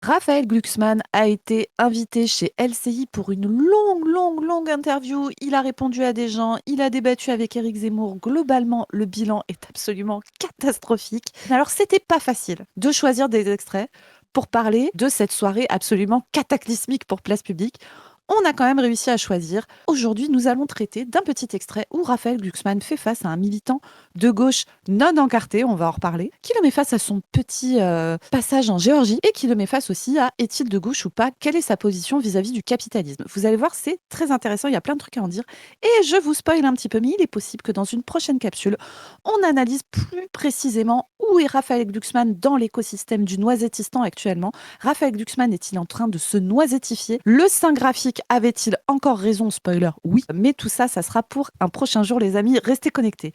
Raphaël Glucksmann a été invité chez LCI pour une longue interview. Il a répondu à des gens, il a débattu avec Éric Zemmour. Globalement, le bilan est absolument catastrophique. Alors, c'était pas facile de choisir des extraits pour parler de cette soirée absolument cataclysmique pour Place Publique. On a quand même réussi à choisir. Aujourd'hui, nous allons traiter d'un petit extrait où Raphaël Glucksmann fait face à un militant de gauche non encarté, on va en reparler, qui le met face à son petit passage en Géorgie et qui le met face aussi à est-il de gauche ou pas? Quelle est sa position vis-à-vis du capitalisme? Vous allez voir, c'est très intéressant, il y a plein de trucs à en dire. Et je vous spoil un petit peu, mais il est possible que dans une prochaine capsule, on analyse plus précisément où est Raphaël Glucksmann dans l'écosystème du noisettistan actuellement. Raphaël Glucksmann est-il en train de se noisettifier? Le sein graphique avait-il encore raison? Spoiler, oui. Mais tout ça, ça sera pour un prochain jour, les amis. Restez connectés.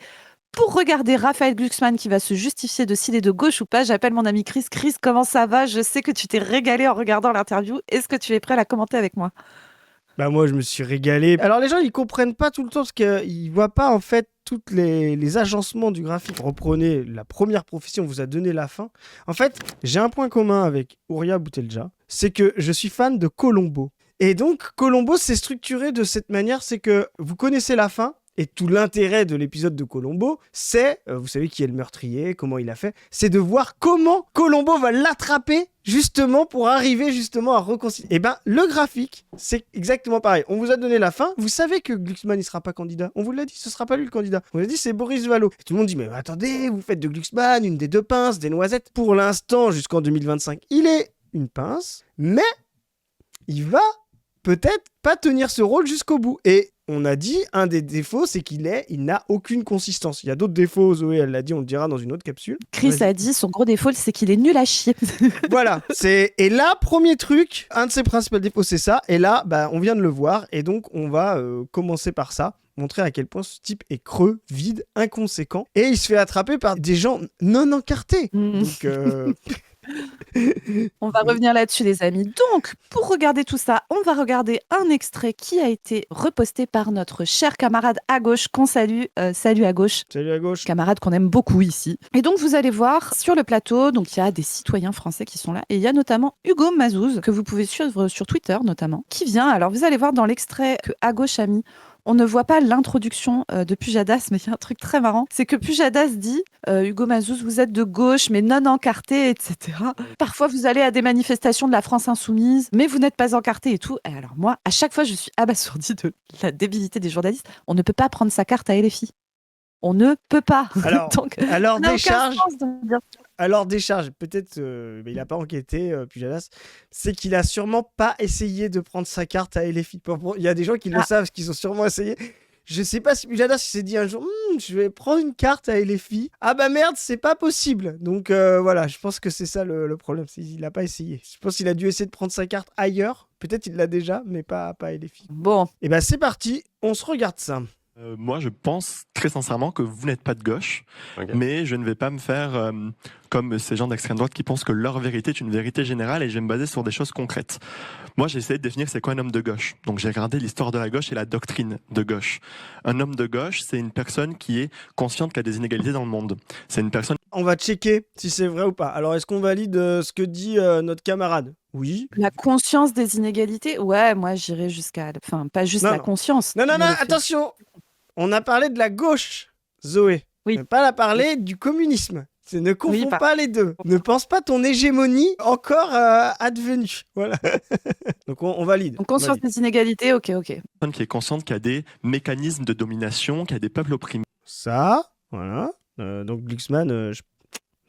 Pour regarder Raphaël Glucksmann qui va se justifier de s'il est de gauche ou pas, j'appelle mon ami Chris. Chris, comment ça va? Je sais que tu t'es régalé en regardant l'interview. Est-ce que tu es prêt à la commenter avec moi? Bah moi je me suis régalé. Alors les gens ils comprennent pas tout le temps parce qu'ils voient pas en fait toutes les agencements du graphique. Reprenez la première profession, on vous a donné la fin. En fait j'ai un point commun avec Ouria Boutelja, c'est que je suis fan de Colombo. Et donc Colombo c'est structuré de cette manière, c'est que vous connaissez la fin. Et tout l'intérêt de l'épisode de Colombo, c'est, vous savez qui est le meurtrier, comment il a fait, c'est de voir comment Colombo va l'attraper justement pour arriver justement à reconcilier. Et ben le graphique, c'est exactement pareil. On vous a donné la fin, vous savez que Glucksmann il sera pas candidat. On vous l'a dit, ce sera pas lui le candidat. On vous l'a dit, c'est Boris Vallaud. Et tout le monde dit mais attendez, vous faites de Glucksmann une des deux pinces, des noisettes. Pour l'instant, jusqu'en 2025, il est une pince, mais il va peut-être pas tenir ce rôle jusqu'au bout. Et on a dit, un des défauts, c'est il n'a aucune consistance. Il y a d'autres défauts, Zoé, elle l'a dit, on le dira dans une autre capsule. Chris Vas-y. a dit son gros défaut, c'est qu'il est nul à chier. Voilà, et là, premier truc, un de ses principaux défauts, c'est ça. Et là, bah, on vient de le voir, et donc on va commencer par ça. Montrer à quel point ce type est creux, vide, inconséquent. Et il se fait attraper par des gens non encartés. Donc... On va revenir là-dessus, les amis. Donc, pour regarder tout ça, on va regarder un extrait qui a été reposté par notre cher camarade à gauche, qu'on salue. Salut à gauche. Salut à gauche. Camarade qu'on aime beaucoup ici. Et donc, vous allez voir sur le plateau, donc il y a des citoyens français qui sont là. Et il y a notamment Hugo Mazouz, que vous pouvez suivre sur Twitter notamment, qui vient. Alors, vous allez voir dans l'extrait que à gauche a mis. On ne voit pas l'introduction de Pujadas, mais il y a un truc très marrant. C'est que Pujadas dit Hugo Mazouz, vous êtes de gauche, mais non encarté, etc. Parfois, vous allez à des manifestations de la France insoumise, mais vous n'êtes pas encarté et tout. Et alors, moi, à chaque fois, je suis abasourdie de la débilité des journalistes. On ne peut pas prendre sa carte à LFI. On ne peut pas. Alors, Donc, alors ça n'a aucun décharge. sens de dire ça. Alors décharge, peut-être, mais il n'a pas enquêté, Pujadas, c'est qu'il a sûrement pas essayé de prendre sa carte à LFI. Il y a des gens qui le savent, parce qu'ils ont sûrement essayé. Je sais pas si Pujadas s'est dit un jour, je vais prendre une carte à LFI. Ah bah merde, c'est pas possible. Donc voilà, je pense que c'est ça le problème, il n'a pas essayé. Je pense qu'il a dû essayer de prendre sa carte ailleurs. Peut-être il l'a déjà, mais pas à LFI. Bon, Et bah c'est parti, on se regarde ça. Moi, je pense très sincèrement que vous n'êtes pas de gauche, Ok. mais je ne vais pas me faire comme ces gens d'extrême droite qui pensent que leur vérité est une vérité générale et je vais me baser sur des choses concrètes. Moi, j'ai essayé de définir c'est quoi un homme de gauche. Donc, j'ai regardé l'histoire de la gauche et la doctrine de gauche. Un homme de gauche, c'est une personne qui est consciente qu'il y a des inégalités dans le monde. C'est une personne... On va checker si c'est vrai ou pas. Alors, est-ce qu'on valide ce que dit notre camarade? Oui. la conscience des inégalités, ouais, moi j'irais jusqu'à. Enfin, pas juste Non, la non. conscience. Non, mais le fait- attention. On a parlé de la gauche, Zoé. Oui. On n'a pas parlé du communisme. Ne confonds Oui, pas les deux. Ne pense pas ton hégémonie encore advenue. Voilà. Donc on valide. Donc, conscience des inégalités, ok. personne qui est consciente qu'il y a des mécanismes de domination, qu'il y a des peuples opprimés. Ça, voilà. Donc Glucksmann,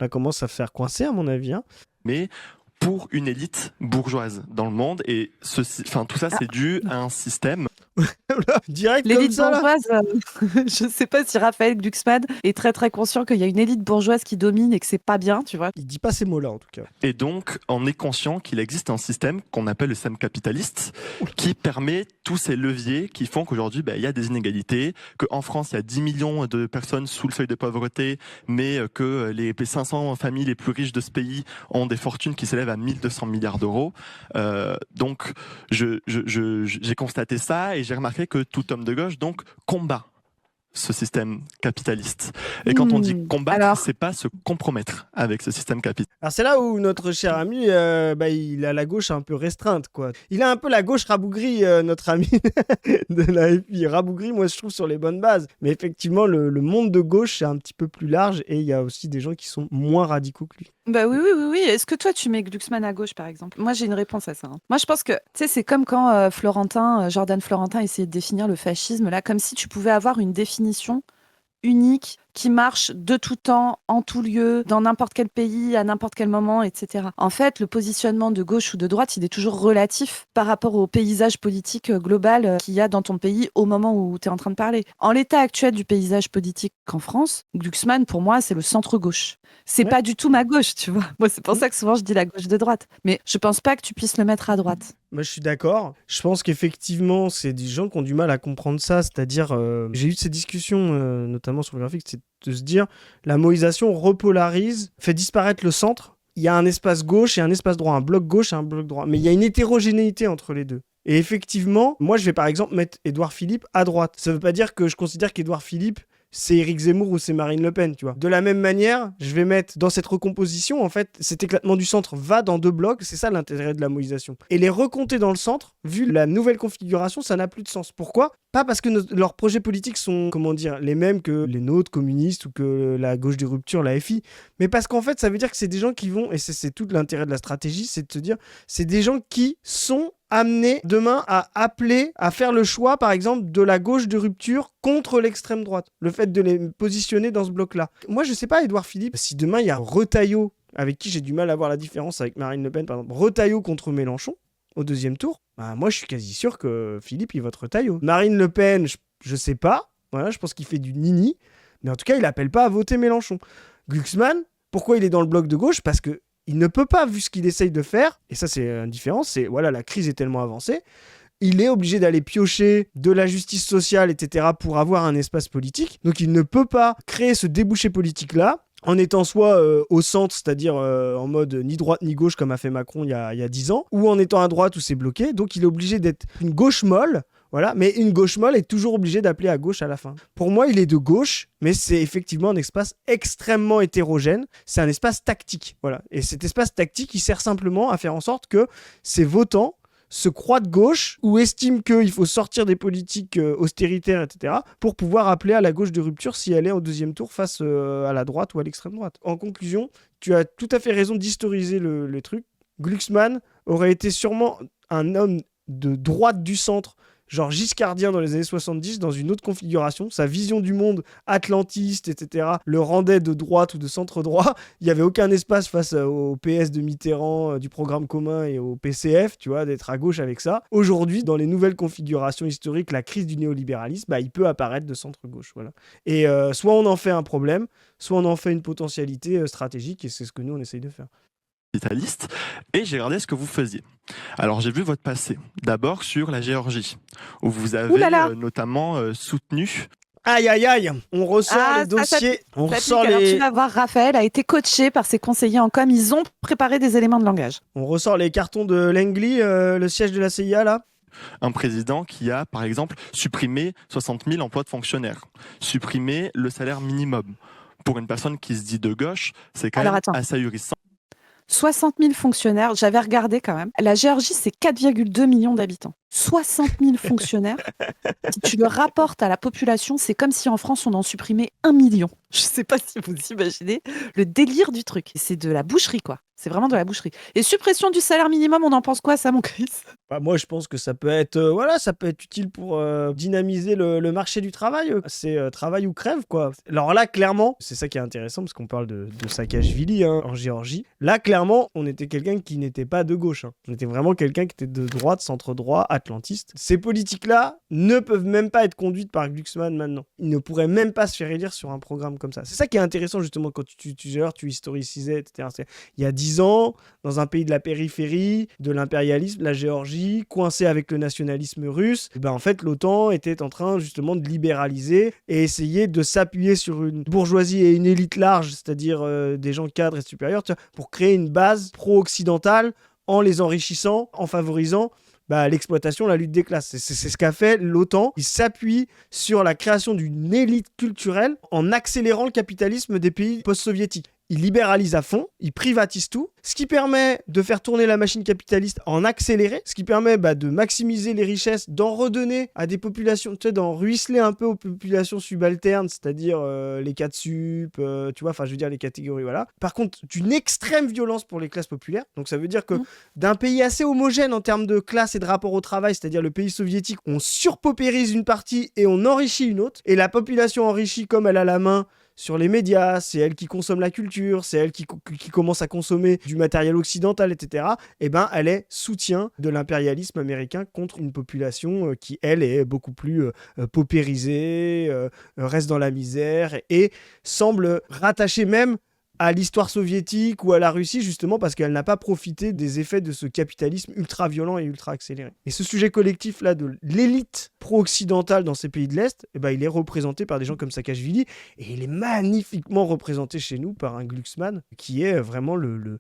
là commence à faire coincer à mon avis. Hein. Mais pour une élite bourgeoise dans le monde, et tout ça c'est dû à un système. Direct comme L'élite ça là. bourgeoise, je ne sais pas si Raphaël Glucksmann est très conscient qu'il y a une élite bourgeoise qui domine et que c'est pas bien, tu vois. Il dit pas ces mots-là en tout cas. Et donc, on est conscient qu'il existe un système qu'on appelle le système capitaliste qui permet tous ces leviers qui font qu'aujourd'hui, il y a des inégalités, qu'en France, il y a 10 millions de personnes sous le seuil de pauvreté, mais que les 500 familles les plus riches de ce pays ont des fortunes qui s'élèvent à 1200 milliards d'euros. Donc, j'ai constaté ça et j'ai remarqué que tout homme de gauche donc combat ce système capitaliste. Et quand on dit combattre, alors c'est pas se compromettre avec ce système capitaliste. Alors c'est là où notre cher ami, il a la gauche un peu restreinte, quoi. Il a un peu la gauche rabougrie, notre ami de la FI. Rabougrie, moi je trouve, sur les bonnes bases. Mais effectivement, le monde de gauche, c'est un petit peu plus large et il y a aussi des gens qui sont moins radicaux que lui. Bah oui. Est-ce que toi, tu mets Glucksmann à gauche, par exemple? Moi, j'ai une réponse à ça, hein. Moi, je pense que, tu sais, c'est comme quand Jordan Florentin essayait de définir le fascisme, là, comme si tu pouvais avoir une définition unique qui marche de tout temps, en tout lieu, dans n'importe quel pays, à n'importe quel moment, etc. En fait, le positionnement de gauche ou de droite, il est toujours relatif par rapport au paysage politique global qu'il y a dans ton pays au moment où tu es en train de parler. En l'état actuel du paysage politique en France, Glucksmann, pour moi, c'est le centre-gauche. C'est Ouais. pas du tout ma gauche, tu vois. Moi, c'est pour ça que souvent je dis la gauche de droite. Mais je pense pas que tu puisses le mettre à droite. Moi, je suis d'accord. Je pense qu'effectivement, c'est des gens qui ont du mal à comprendre ça. C'est-à-dire, j'ai eu ces discussions, notamment sur le graphique, c'est de se dire, la moïsation repolarise, fait disparaître le centre. Il y a un espace gauche et un espace droit, un bloc gauche et un bloc droit. Mais il y a une hétérogénéité entre les deux. Et effectivement, moi, je vais par exemple mettre Édouard Philippe à droite. Ça veut pas dire que je considère qu'Édouard Philippe, c'est Éric Zemmour ou c'est Marine Le Pen, tu vois. De la même manière, je vais mettre dans cette recomposition, en fait, cet éclatement du centre va dans deux blocs, c'est ça l'intérêt de la moïsation. Et les recompter dans le centre, vu la nouvelle configuration, ça n'a plus de sens. Pourquoi ? Pas parce que leurs projets politiques sont, les mêmes que les nôtres, communistes, ou que la gauche de rupture, la FI, mais parce qu'en fait, ça veut dire que c'est des gens qui vont, et c'est tout l'intérêt de la stratégie, c'est de se dire, c'est des gens qui sont amenés demain à appeler, à faire le choix, par exemple, de la gauche de rupture contre l'extrême droite. Le fait de les positionner dans ce bloc-là. Moi, je sais pas, Édouard Philippe, si demain il y a Retailleau, avec qui j'ai du mal à voir la différence avec Marine Le Pen, par exemple, Retailleau contre Mélenchon, au deuxième tour, bah moi, je suis quasi sûr que Philippe, il vote Retailleau. Marine Le Pen, je sais pas. Voilà, je pense qu'il fait du nini. Mais en tout cas, il appelle pas à voter Mélenchon. Glucksmann, pourquoi il est dans le bloc de gauche ? Parce que il ne peut pas, vu ce qu'il essaye de faire, et ça c'est une différence, c'est voilà, la crise est tellement avancée, il est obligé d'aller piocher de la justice sociale, etc. pour avoir un espace politique, donc il ne peut pas créer ce débouché politique-là, en étant soit au centre, c'est-à-dire en mode ni droite ni gauche comme a fait Macron il y a 10 ans, ou en étant à droite où c'est bloqué, donc il est obligé d'être une gauche molle. Voilà, mais une gauche molle est toujours obligée d'appeler à gauche à la fin. Pour moi, il est de gauche, mais c'est effectivement un espace extrêmement hétérogène. C'est un espace tactique. Voilà. Et cet espace tactique, il sert simplement à faire en sorte que ces votants se croient de gauche ou estiment qu'il faut sortir des politiques austéritaires, etc., pour pouvoir appeler à la gauche de rupture si elle est au deuxième tour face à la droite ou à l'extrême droite. En conclusion, tu as tout à fait raison d'historiser le truc. Glucksmann aurait été sûrement un homme de droite du centre, genre giscardien dans les années 70, dans une autre configuration. Sa vision du monde atlantiste, etc., le rendait de droite ou de centre-droit. Il n'y avait aucun espace face au PS de Mitterrand, du programme commun, et au PCF, tu vois, d'être à gauche avec ça. Aujourd'hui, dans les nouvelles configurations historiques, la crise du néolibéralisme, bah, il peut apparaître de centre-gauche. Voilà. Et soit on en fait un problème, soit on en fait une potentialité stratégique, et c'est ce que nous, on essaye de faire. Capitaliste, et j'ai regardé ce que vous faisiez. Alors j'ai vu votre passé, d'abord sur la Géorgie, où vous avez notamment soutenu... Aïe aïe aïe, on ressort les dossiers, on ressort les... Alors tu vas voir, Raphaël a été coaché par ses conseillers en com, ils ont préparé des éléments de langage. On ressort les cartons de Langley, le siège de la CIA là. Un président qui a, par exemple, supprimé 60 000 emplois de fonctionnaires, supprimé le salaire minimum. Pour une personne qui se dit de gauche, c'est quand même assez ahurissant. 60 000 fonctionnaires, j'avais regardé quand même. La Géorgie, c'est 4,2 millions d'habitants. 60 000 fonctionnaires. Si tu le rapportes à la population, c'est comme si en France, on en supprimait 1 million. Je ne sais pas si vous imaginez le délire du truc. C'est de la boucherie, quoi. C'est vraiment de la boucherie. Et suppression du salaire minimum, on en pense quoi, ça, mon Chris ? Bah, moi, je pense que ça peut être, ça peut être utile pour dynamiser le marché du travail. C'est travail ou crève, quoi. Alors là, clairement, c'est ça qui est intéressant, parce qu'on parle de Saakashvili en Géorgie. Là, clairement, on était quelqu'un qui n'était pas de gauche. On était vraiment quelqu'un qui était de droite, centre-droit, atlantiste. Ces politiques-là ne peuvent même pas être conduites par Glucksmann maintenant. Ils ne pourraient même pas se faire élire sur un programme comme ça. C'est ça qui est intéressant, justement, quand tu historicisais, etc. Il y a 10 ans, dans un pays de la périphérie, de l'impérialisme, la Géorgie, coincée avec le nationalisme russe, et ben en fait, l'OTAN était en train, justement, de libéraliser et essayer de s'appuyer sur une bourgeoisie et une élite large, c'est-à-dire des gens cadres et supérieurs, pour créer une base pro-occidentale en les enrichissant, en favorisant l'exploitation, la lutte des classes. C'est ce qu'a fait l'OTAN. Il s'appuie sur la création d'une élite culturelle en accélérant le capitalisme des pays post-soviétiques. Il libéralise à fond, il privatise tout, ce qui permet de faire tourner la machine capitaliste en accéléré, ce qui permet de maximiser les richesses, d'en redonner à des populations, d'en ruisseler un peu aux populations subalternes, c'est-à-dire les 4 sup, les catégories, voilà. Par contre, d'une extrême violence pour les classes populaires, donc ça veut dire que d'un pays assez homogène en termes de classe et de rapport au travail, c'est-à-dire le pays soviétique, on surpaupérise une partie et on enrichit une autre, et la population enrichie, comme elle a la main sur les médias, c'est elle qui consomme la culture, c'est elle qui commence à consommer du matériel occidental, etc. Elle est soutien de l'impérialisme américain contre une population qui, elle, est beaucoup plus paupérisée, reste dans la misère et semble rattachée même à l'histoire soviétique ou à la Russie, justement parce qu'elle n'a pas profité des effets de ce capitalisme ultra-violent et ultra-accéléré. Et ce sujet collectif-là de l'élite pro-occidentale dans ces pays de l'Est, il est représenté par des gens comme Saakashvili, et il est magnifiquement représenté chez nous par un Glucksmann, qui est vraiment le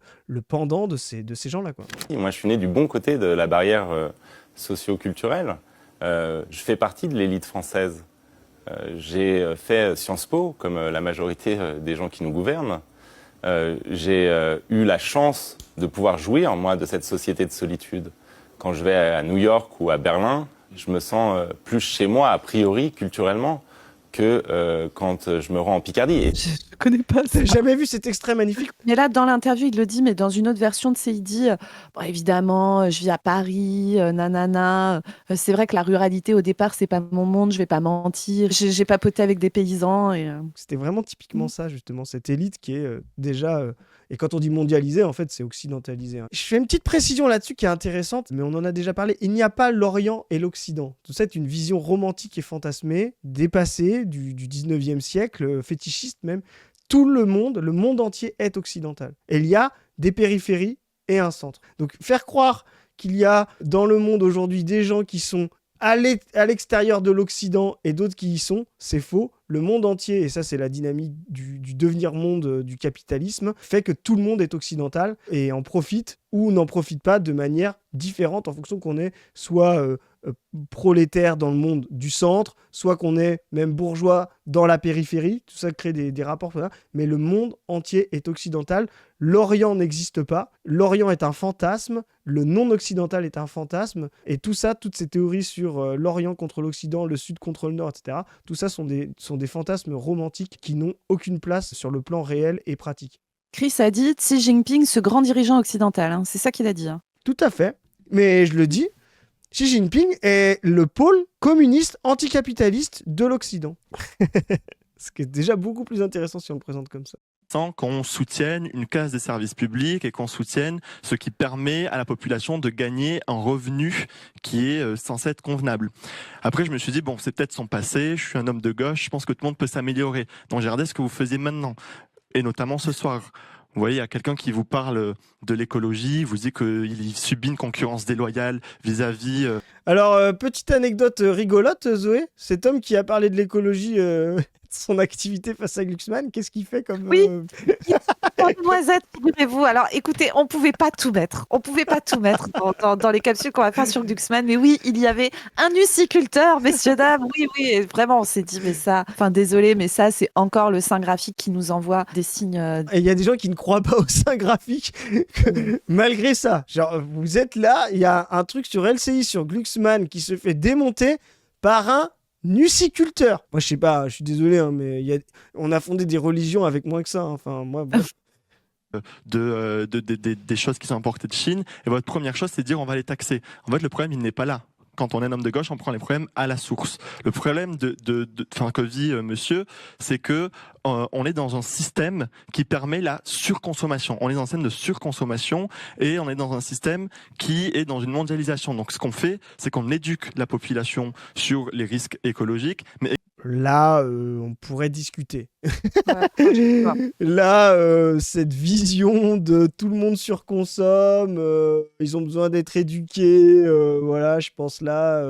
pendant de ces gens-là, quoi. Moi, je suis né du bon côté de la barrière socio-culturelle. Je fais partie de l'élite française. J'ai fait Sciences Po, comme la majorité des gens qui nous gouvernent. J'ai eu la chance de pouvoir jouir, moi, de cette société de solitude. Quand je vais à New York ou à Berlin, je me sens plus chez moi, a priori, culturellement, que quand je me rends en Picardie. Et... Je connais pas ça. T'as jamais vu cet extrait magnifique? Mais là, dans l'interview, il le dit, mais dans une autre version de il dit évidemment, je vis à Paris, nanana. C'est vrai que la ruralité, au départ, c'est pas mon monde, je vais pas mentir. J'ai papoté avec des paysans. C'était vraiment typiquement ça, justement, cette élite qui est déjà... Et quand on dit mondialisé, en fait, c'est occidentalisé. Je fais une petite précision là-dessus qui est intéressante, mais on en a déjà parlé. Il n'y a pas l'Orient et l'Occident. Tout ça est une vision romantique et fantasmée, dépassée du 19e siècle, fétichiste même. Tout le monde entier est occidental. Et il y a des périphéries et un centre. Donc faire croire qu'il y a dans le monde aujourd'hui des gens qui sont à l'extérieur de l'Occident et d'autres qui y sont, c'est faux. Le monde entier, et ça c'est la dynamique du devenir monde du capitalisme, fait que tout le monde est occidental et en profite ou n'en profite pas de manière différente en fonction qu'on est soit prolétaire dans le monde du centre, soit qu'on est même bourgeois dans la périphérie. Tout ça crée des rapports. Voilà. Mais le monde entier est occidental. L'Orient n'existe pas. L'Orient est un fantasme. Le non-occidental est un fantasme. Et tout ça, toutes ces théories sur l'Orient contre l'Occident, le Sud contre le Nord, etc., tout ça sont des fantasmes romantiques qui n'ont aucune place sur le plan réel et pratique. Chris a dit Xi Jinping, ce grand dirigeant occidental. Hein. C'est ça qu'il a dit. Hein. Tout à fait. Mais je le dis, Xi Jinping est le pôle communiste anticapitaliste de l'Occident. Ce qui est déjà beaucoup plus intéressant si on le présente comme ça. Sans qu'on soutienne une classe des services publics et qu'on soutienne ce qui permet à la population de gagner un revenu qui est censé être convenable. Après, je me suis dit, bon, c'est peut-être son passé, je suis un homme de gauche, je pense que tout le monde peut s'améliorer. Donc j'ai regardé ce que vous faisiez maintenant, et notamment ce soir. Vous voyez, il y a quelqu'un qui vous parle de l'écologie, vous dit qu'il subit une concurrence déloyale vis-à-vis... Alors, petite anecdote rigolote, Zoé. Cet homme qui a parlé de l'écologie, son activité face à Glucksmann, qu'est-ce qu'il fait comme... Oui, noisette, figurez-vous. Alors, écoutez, on pouvait pas tout mettre. On pouvait pas tout mettre dans les capsules qu'on va faire sur Glucksmann. Mais oui, il y avait un nuciculteur, messieurs, dames. Oui, et vraiment, on s'est dit, mais ça... Enfin, désolé, mais ça, c'est encore le sein graphique qui nous envoie des signes... Et il y a des gens qui ne croient pas au sein graphique, malgré ça. Genre, vous êtes là, il y a un truc sur LCI, sur Glucksmann, qui se fait démonter par un nuciculteur. Moi, je sais pas, je suis désolé, hein, mais on a fondé des religions avec moins que ça. Hein. Enfin, moi, bref. Des choses qui sont importées de Chine. Et votre première chose, c'est de dire on va les taxer. En fait, le problème, il n'est pas là. Quand on est un homme de gauche, on prend les problèmes à la source. Le problème que vit monsieur, c'est que on est dans un système qui permet la surconsommation. On est dans un système de surconsommation et on est dans un système qui est dans une mondialisation. Donc, ce qu'on fait, c'est qu'on éduque la population sur les risques écologiques. Mais là, on pourrait discuter. Ouais, là, cette vision de tout le monde surconsomme, ils ont besoin d'être éduqués, voilà, je pense là,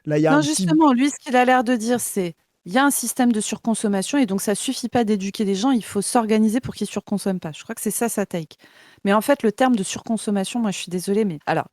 il y a justement, lui, ce qu'il a l'air de dire, c'est il y a un système de surconsommation et donc ça suffit pas d'éduquer les gens, il faut s'organiser pour qu'ils surconsomment pas. Je crois que c'est ça sa take. Mais en fait, le terme de surconsommation, moi, je suis désolée, mais alors,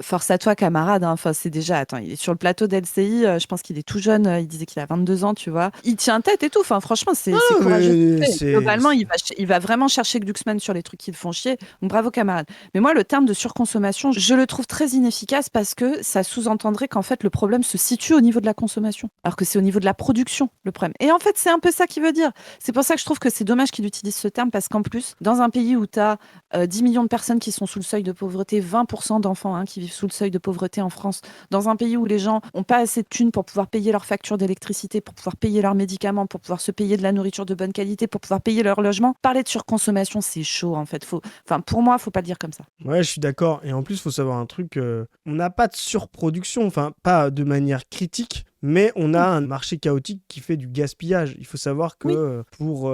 Force à toi, camarade. Enfin, c'est déjà. Attends, il est sur le plateau d'LCI. Je pense qu'il est tout jeune. Il disait qu'il a 22 ans, tu vois. Il tient tête et tout. Enfin, franchement, c'est courageux. Globalement, il va vraiment chercher Glucksmann sur les trucs qui le font chier. Donc, bravo, camarade. Mais moi, le terme de surconsommation, je le trouve très inefficace parce que ça sous-entendrait qu'en fait, le problème se situe au niveau de la consommation, alors que c'est au niveau de la production le problème. Et en fait, c'est un peu ça qu'il veut dire. C'est pour ça que je trouve que c'est dommage qu'il utilise ce terme parce qu'en plus, dans un pays où tu as 10 millions de personnes qui sont sous le seuil de pauvreté, 20% d'enfants qui vivent sous le seuil de pauvreté en France, dans un pays où les gens n'ont pas assez de thunes pour pouvoir payer leurs factures d'électricité, pour pouvoir payer leurs médicaments, pour pouvoir se payer de la nourriture de bonne qualité, pour pouvoir payer leur logement, parler de surconsommation, c'est chaud en fait. Pour moi, il ne faut pas le dire comme ça. Ouais, je suis d'accord. Et en plus, il faut savoir un truc, on n'a pas de surproduction, enfin pas de manière critique, mais on a un marché chaotique qui fait du gaspillage. Il faut savoir que pour,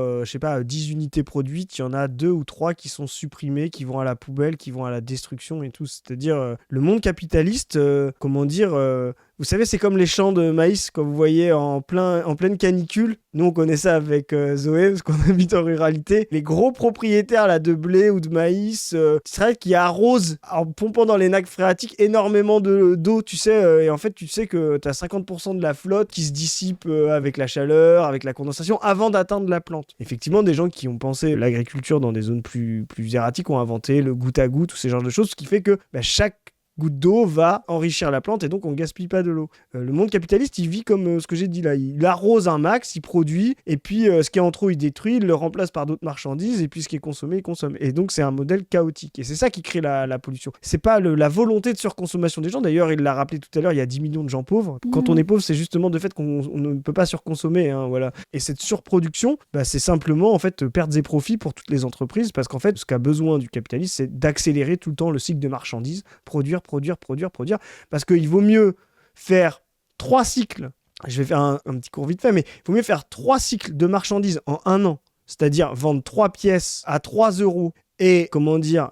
10 unités produites, il y en a 2 ou 3 qui sont supprimées, qui vont à la poubelle, qui vont à la destruction et tout. C'est-à-dire, le monde capitaliste, vous savez, c'est comme les champs de maïs quand vous voyez en pleine canicule. Nous, on connaît ça avec Zoé, parce qu'on habite en ruralité. Les gros propriétaires là, de blé ou de maïs, c'est vrai qu'ils arrosent en pompant dans les nappes phréatiques énormément d'eau, tu sais. Et en fait, tu sais que tu as 50% de la flotte qui se dissipe avec la chaleur, avec la condensation, avant d'atteindre la plante. Effectivement, des gens qui ont pensé l'agriculture dans des zones plus erratiques ont inventé le goutte à goutte, tous ces genres de choses, ce qui fait que chaque goutte d'eau va enrichir la plante et donc on gaspille pas de l'eau. Le monde capitaliste, il vit comme ce que j'ai dit là. Il arrose un max, il produit, et puis ce qui est en trop, il détruit, il le remplace par d'autres marchandises, et puis ce qui est consommé, il consomme. Et donc c'est un modèle chaotique. Et c'est ça qui crée la pollution. C'est pas la volonté de surconsommation des gens. D'ailleurs, il l'a rappelé tout à l'heure, il y a 10 millions de gens pauvres. Quand on est pauvre, c'est justement de fait qu'on ne peut pas surconsommer. Voilà. Et cette surproduction, c'est simplement en fait pertes et profits pour toutes les entreprises, parce qu'en fait, ce qu'a besoin du capitalisme, c'est d'accélérer tout le temps le cycle de marchandises, produire, parce qu'il vaut mieux faire 3 cycles, je vais faire un petit cours vite fait, mais il vaut mieux faire 3 cycles de marchandises en un an, c'est-à-dire vendre 3 pièces à 3 € et,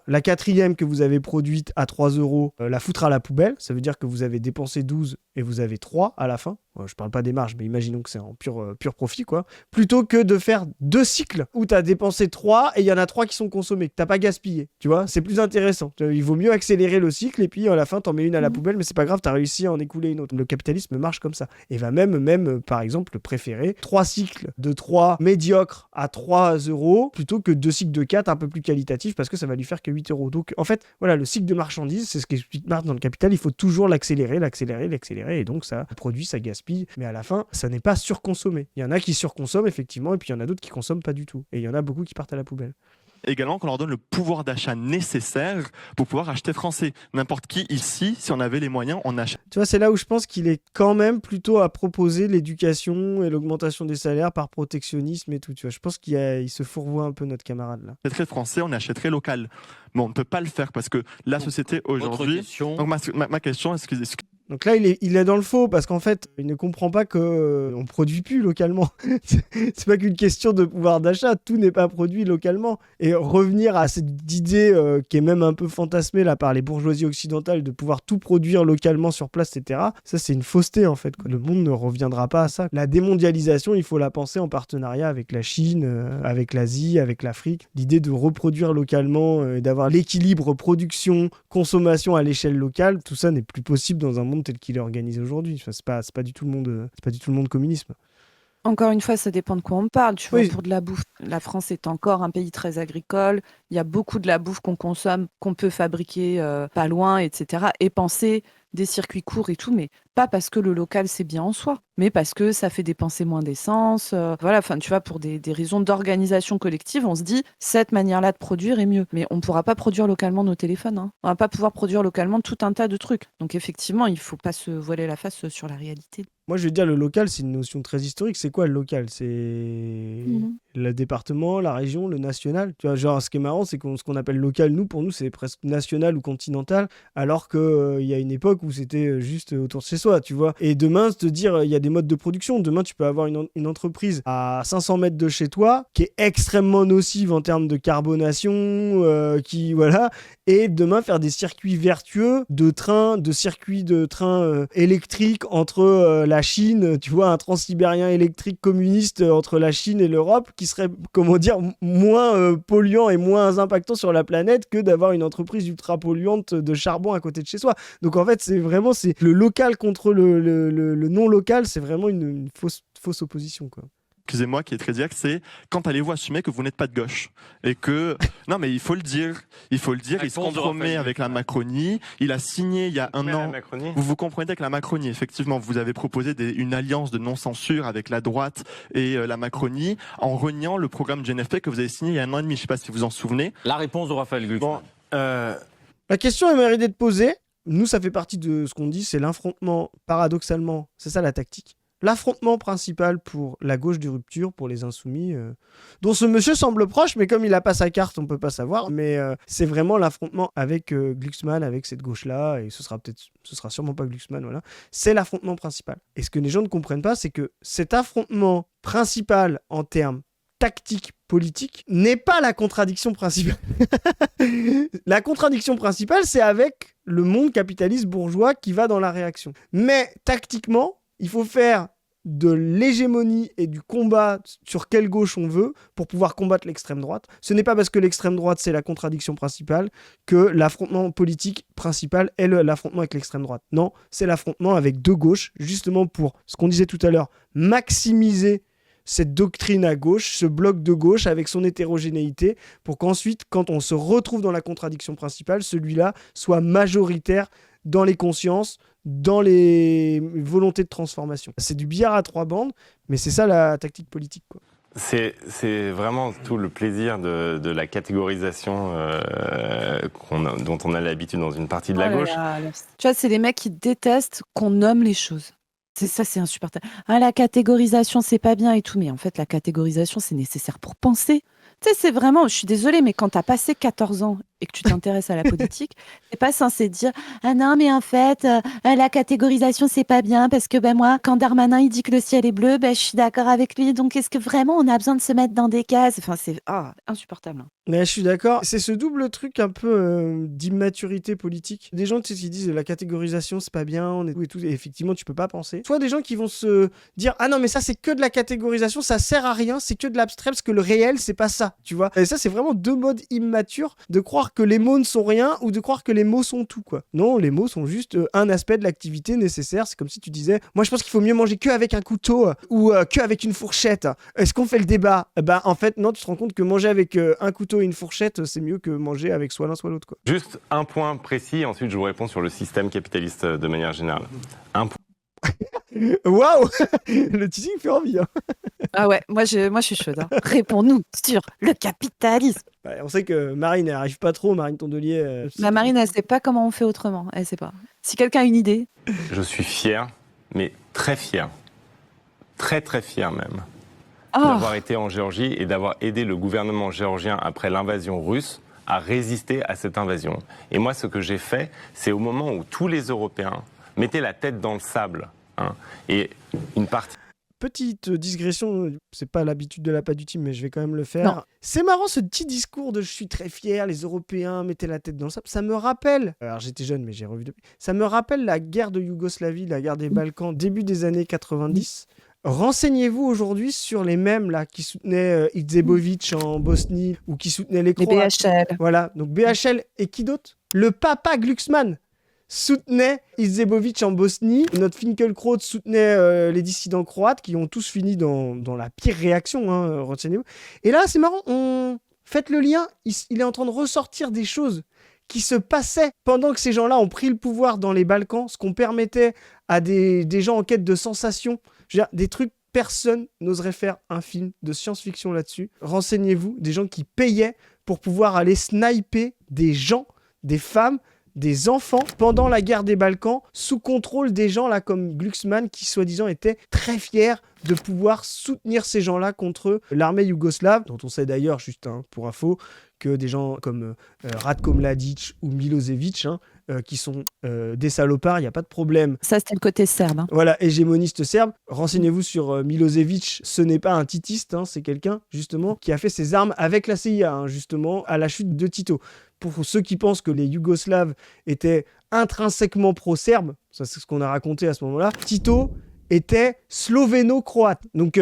la 4e que vous avez produite à 3 €, la foutre à la poubelle. Ça veut dire que vous avez dépensé 12 et vous avez 3 à la fin. Je parle pas des marges, mais imaginons que c'est en pur profit, quoi. Plutôt que de faire 2 cycles où tu as dépensé 3 et il y en a 3 qui sont consommés, que tu n'as pas gaspillé. Tu vois, c'est plus intéressant. Il vaut mieux accélérer le cycle et puis à la fin, tu en mets une à la poubelle, mais c'est pas grave, tu as réussi à en écouler une autre. Le capitalisme marche comme ça. Et va même par exemple, préférer 3 cycles de 3 médiocres à 3 € plutôt que 2 cycles de 4 un peu plus qualitatifs parce que ça va lui faire que 8 €. Donc en fait, voilà, le cycle de marchandises, c'est ce qu'explique Marx dans le Capital. Il faut toujours l'accélérer. Et donc ça produit, ça gaspille. Mais à la fin, ça n'est pas surconsommé. Il y en a qui surconsomment, effectivement, et puis il y en a d'autres qui consomment pas du tout. Et il y en a beaucoup qui partent à la poubelle. Également qu'on leur donne le pouvoir d'achat nécessaire pour pouvoir acheter français. N'importe qui ici, si on avait les moyens, on achète. Tu vois, c'est là où je pense qu'il est quand même plutôt à proposer l'éducation et l'augmentation des salaires par protectionnisme et tout. Tu vois, je pense qu'il se fourvoie un peu notre camarade là. On achèterait français, on achèterait local. Mais on ne peut pas le faire parce que la société aujourd'hui... Donc ma question, excusez. Donc là, il est dans le faux parce qu'en fait, il ne comprend pas qu'on produit plus localement. C'est pas qu'une question de pouvoir d'achat, tout n'est pas produit localement. Et revenir à cette idée qui est même un peu fantasmée là par les bourgeoisies occidentales de pouvoir tout produire localement sur place, etc. Ça, c'est une fausseté en fait. Le monde ne reviendra pas à ça. La démondialisation, il faut la penser en partenariat avec la Chine, avec l'Asie, avec l'Afrique. L'idée de reproduire localement et d'avoir l'équilibre production, consommation à l'échelle locale, tout ça n'est plus possible dans un monde tel qu'il est organisé aujourd'hui. Enfin, c'est pas du tout le monde communisme. Encore une fois, ça dépend de quoi on parle. Tu vois, pour de la bouffe, la France est encore un pays très agricole. Il y a beaucoup de la bouffe qu'on consomme, qu'on peut fabriquer pas loin, etc. Et penser des circuits courts et tout, mais pas parce que le local c'est bien en soi, mais parce que ça fait dépenser moins d'essence. Voilà, enfin tu vois, pour des raisons d'organisation collective, on se dit cette manière-là de produire est mieux. Mais on ne pourra pas produire localement nos téléphones. On va pas pouvoir produire localement tout un tas de trucs. Donc effectivement, il faut pas se voiler la face sur la réalité. Moi, je vais dire, le local, c'est une notion très historique. C'est quoi le local ? C'est le département, la région, le national. Tu vois, genre, ce qui est marrant, c'est que ce qu'on appelle local, pour nous, c'est presque national ou continental, alors qu'il y a une époque où c'était juste autour de chez soi, tu vois. Et demain, te dire, il y a des modes de production. Demain, tu peux avoir une entreprise à 500 mètres de chez toi qui est extrêmement nocive en termes de carbonation, et demain, faire des circuits vertueux de circuits de train électriques entre la Chine, tu vois, un transsibérien électrique communiste entre la Chine et l'Europe qui serait, comment dire, moins polluant et moins impactant sur la planète que d'avoir une entreprise ultra polluante de charbon à côté de chez soi. Donc en fait, c'est le local contre le non local, c'est vraiment une fausse opposition, quoi. Excusez-moi, qui est très direct, c'est quand allez-vous assumer que vous n'êtes pas de gauche et que non mais il faut le dire, il se compromet avec la Macronie, il a signé il y a un an. Vous vous comprenez avec la Macronie, effectivement, vous avez proposé une alliance de non-censure avec la droite et la Macronie en reniant le programme GNFP que vous avez signé il y a un an et demi, je ne sais pas si vous vous en souvenez. La réponse de Raphaël Glucksmann. La question elle mérite d'être posée. Nous, ça fait partie de ce qu'on dit, c'est l'affrontement, paradoxalement, c'est ça la tactique. L'affrontement principal pour la gauche de rupture, pour les insoumis, dont ce monsieur semble proche, mais comme il n'a pas sa carte, on ne peut pas savoir. Mais c'est vraiment l'affrontement avec Glucksmann, avec cette gauche-là, et ce sera sûrement pas Glucksmann, voilà. C'est l'affrontement principal. Et ce que les gens ne comprennent pas, c'est que cet affrontement principal en termes tactique politique n'est pas la contradiction principale. La contradiction principale, c'est avec le monde capitaliste bourgeois qui va dans la réaction. Mais tactiquement, il faut faire de l'hégémonie et du combat sur quelle gauche on veut pour pouvoir combattre l'extrême droite. Ce n'est pas parce que l'extrême droite, c'est la contradiction principale que l'affrontement politique principal est l'affrontement avec l'extrême droite. Non, c'est l'affrontement avec deux gauches, justement pour, ce qu'on disait tout à l'heure, maximiser cette doctrine à gauche, ce bloc de gauche avec son hétérogénéité, pour qu'ensuite, quand on se retrouve dans la contradiction principale, celui-là soit majoritaire dans les consciences, dans les volontés de transformation. C'est du billard à trois bandes, mais c'est ça la tactique politique, quoi. C'est vraiment tout le plaisir de la catégorisation dont on a l'habitude dans une partie de la gauche. Tu vois, c'est les mecs qui détestent qu'on nomme les choses. C'est insupportable. Ah, la catégorisation, c'est pas bien et tout. Mais en fait, la catégorisation, c'est nécessaire pour penser. Tu sais, c'est vraiment, je suis désolée, mais quand t'as passé 14 ans et que tu t'intéresses à la politique, t'es pas censé dire « Ah non, mais en fait, la catégorisation, c'est pas bien parce que moi, quand Darmanin, il dit que le ciel est bleu, je suis d'accord avec lui. Donc, est-ce que vraiment on a besoin de se mettre dans des cases ?» Enfin, c'est insupportable. Mais je suis d'accord. C'est ce double truc un peu d'immaturité politique. Des gens qui disent la catégorisation, c'est pas bien, on est tout et tout. Et effectivement, tu peux pas penser. Soit des gens qui vont se dire « Ah non, mais ça, c'est que de la catégorisation, ça sert à rien, c'est que de l'abstrait parce que le réel, c'est pas ça. » Tu vois. Et ça, c'est vraiment deux modes immatures de croire que les mots ne sont rien ou de croire que les mots sont tout, quoi. Non, les mots sont juste un aspect de l'activité nécessaire. C'est comme si tu disais, moi je pense qu'il faut mieux manger qu'avec un couteau ou qu'avec une fourchette. Est-ce qu'on fait le débat? En fait, non, tu te rends compte que manger avec un couteau et une fourchette, c'est mieux que manger avec soit l'un soit l'autre, quoi. Juste un point précis, ensuite je vous réponds sur le système capitaliste de manière générale. Un point. Waouh. Le teasing fait envie, hein. Ah ouais, moi je suis chaude. Réponds-nous sur le capitalisme. Ouais, on sait que Marine, elle arrive pas trop, Marine Tondelier. Marine, elle sait pas comment on fait autrement. Elle sait pas. Si quelqu'un a une idée. Je suis fier, mais très fier. Très très fier même. D'avoir été en Géorgie et d'avoir aidé le gouvernement géorgien après l'invasion russe à résister à cette invasion. Et moi, ce que j'ai fait, c'est au moment où tous les Européens mettaient la tête dans le sable, et une partie... Petite digression, c'est pas l'habitude de la pas du team, mais je vais quand même le faire. Non. C'est marrant ce petit discours de je suis très fier, les Européens mettaient la tête dans le sable. Ça me rappelle, alors j'étais jeune mais j'ai revu depuis, ça me rappelle la guerre de Yougoslavie, la guerre des Balkans, début des années 90. Renseignez-vous aujourd'hui sur les mêmes là qui soutenaient Izetbegovic en Bosnie ou qui soutenaient les Croates. Les BHL. Voilà, donc BHL et qui d'autre? Le papa Glucksmann soutenait Izetbegovic en Bosnie. Notre Finkielkraut soutenait les dissidents croates qui ont tous fini dans la pire réaction, renseignez-vous. Et là, c'est marrant, faites le lien, il est en train de ressortir des choses qui se passaient pendant que ces gens-là ont pris le pouvoir dans les Balkans, ce qu'on permettait à des gens en quête de sensations. Je veux dire, des trucs, personne n'oserait faire un film de science-fiction là-dessus. Renseignez-vous, des gens qui payaient pour pouvoir aller sniper des gens, des femmes, des enfants pendant la guerre des Balkans sous contrôle des gens là comme Glucksmann qui soi-disant étaient très fiers de pouvoir soutenir ces gens-là contre l'armée yougoslave, dont on sait d'ailleurs, juste pour info, que des gens comme Ratko Mladic ou Milosevic, qui sont des salopards, il n'y a pas de problème. Ça, c'était le côté serbe. Voilà, hégémoniste serbe. Renseignez-vous sur Milosevic, ce n'est pas un titiste, c'est quelqu'un, justement, qui a fait ses armes avec la CIA, justement, à la chute de Tito. Pour ceux qui pensent que les Yougoslaves étaient intrinsèquement pro-serbes, ça c'est ce qu'on a raconté à ce moment-là, Tito était slovéno-croate. Donc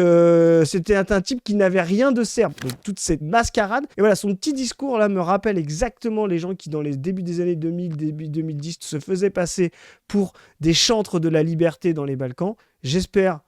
c'était un type qui n'avait rien de serbe. Donc toute cette mascarade. Et voilà, son petit discours là me rappelle exactement les gens qui dans les débuts des années 2000, début 2010 se faisaient passer pour des chantres de la liberté dans les Balkans. J'espère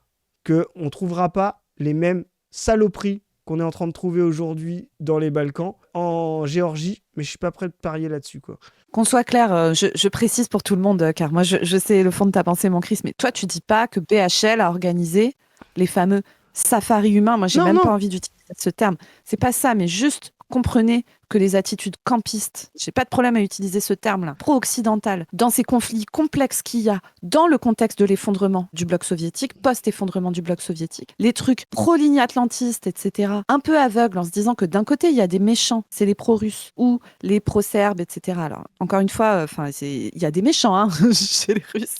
qu'on ne trouvera pas les mêmes saloperies qu'on est en train de trouver aujourd'hui dans les Balkans, en Géorgie, mais je suis pas prêt de parier là-dessus, quoi. Qu'on soit clair, je précise pour tout le monde, car moi je sais le fond de ta pensée, mon Chris, mais toi tu dis pas que BHL a organisé les fameux safaris humains. Moi j'ai même pas envie d'utiliser ce terme. C'est pas ça, mais juste comprenez que les attitudes campistes, j'ai pas de problème à utiliser ce terme-là, pro-occidental, dans ces conflits complexes qu'il y a dans le contexte de l'effondrement du bloc soviétique, post-effondrement du bloc soviétique, les trucs pro-ligne atlantiste, etc., un peu aveugles en se disant que d'un côté, il y a des méchants, c'est les pro-russes ou les pro-serbes, etc. Alors, encore une fois, il y a des méchants chez les Russes.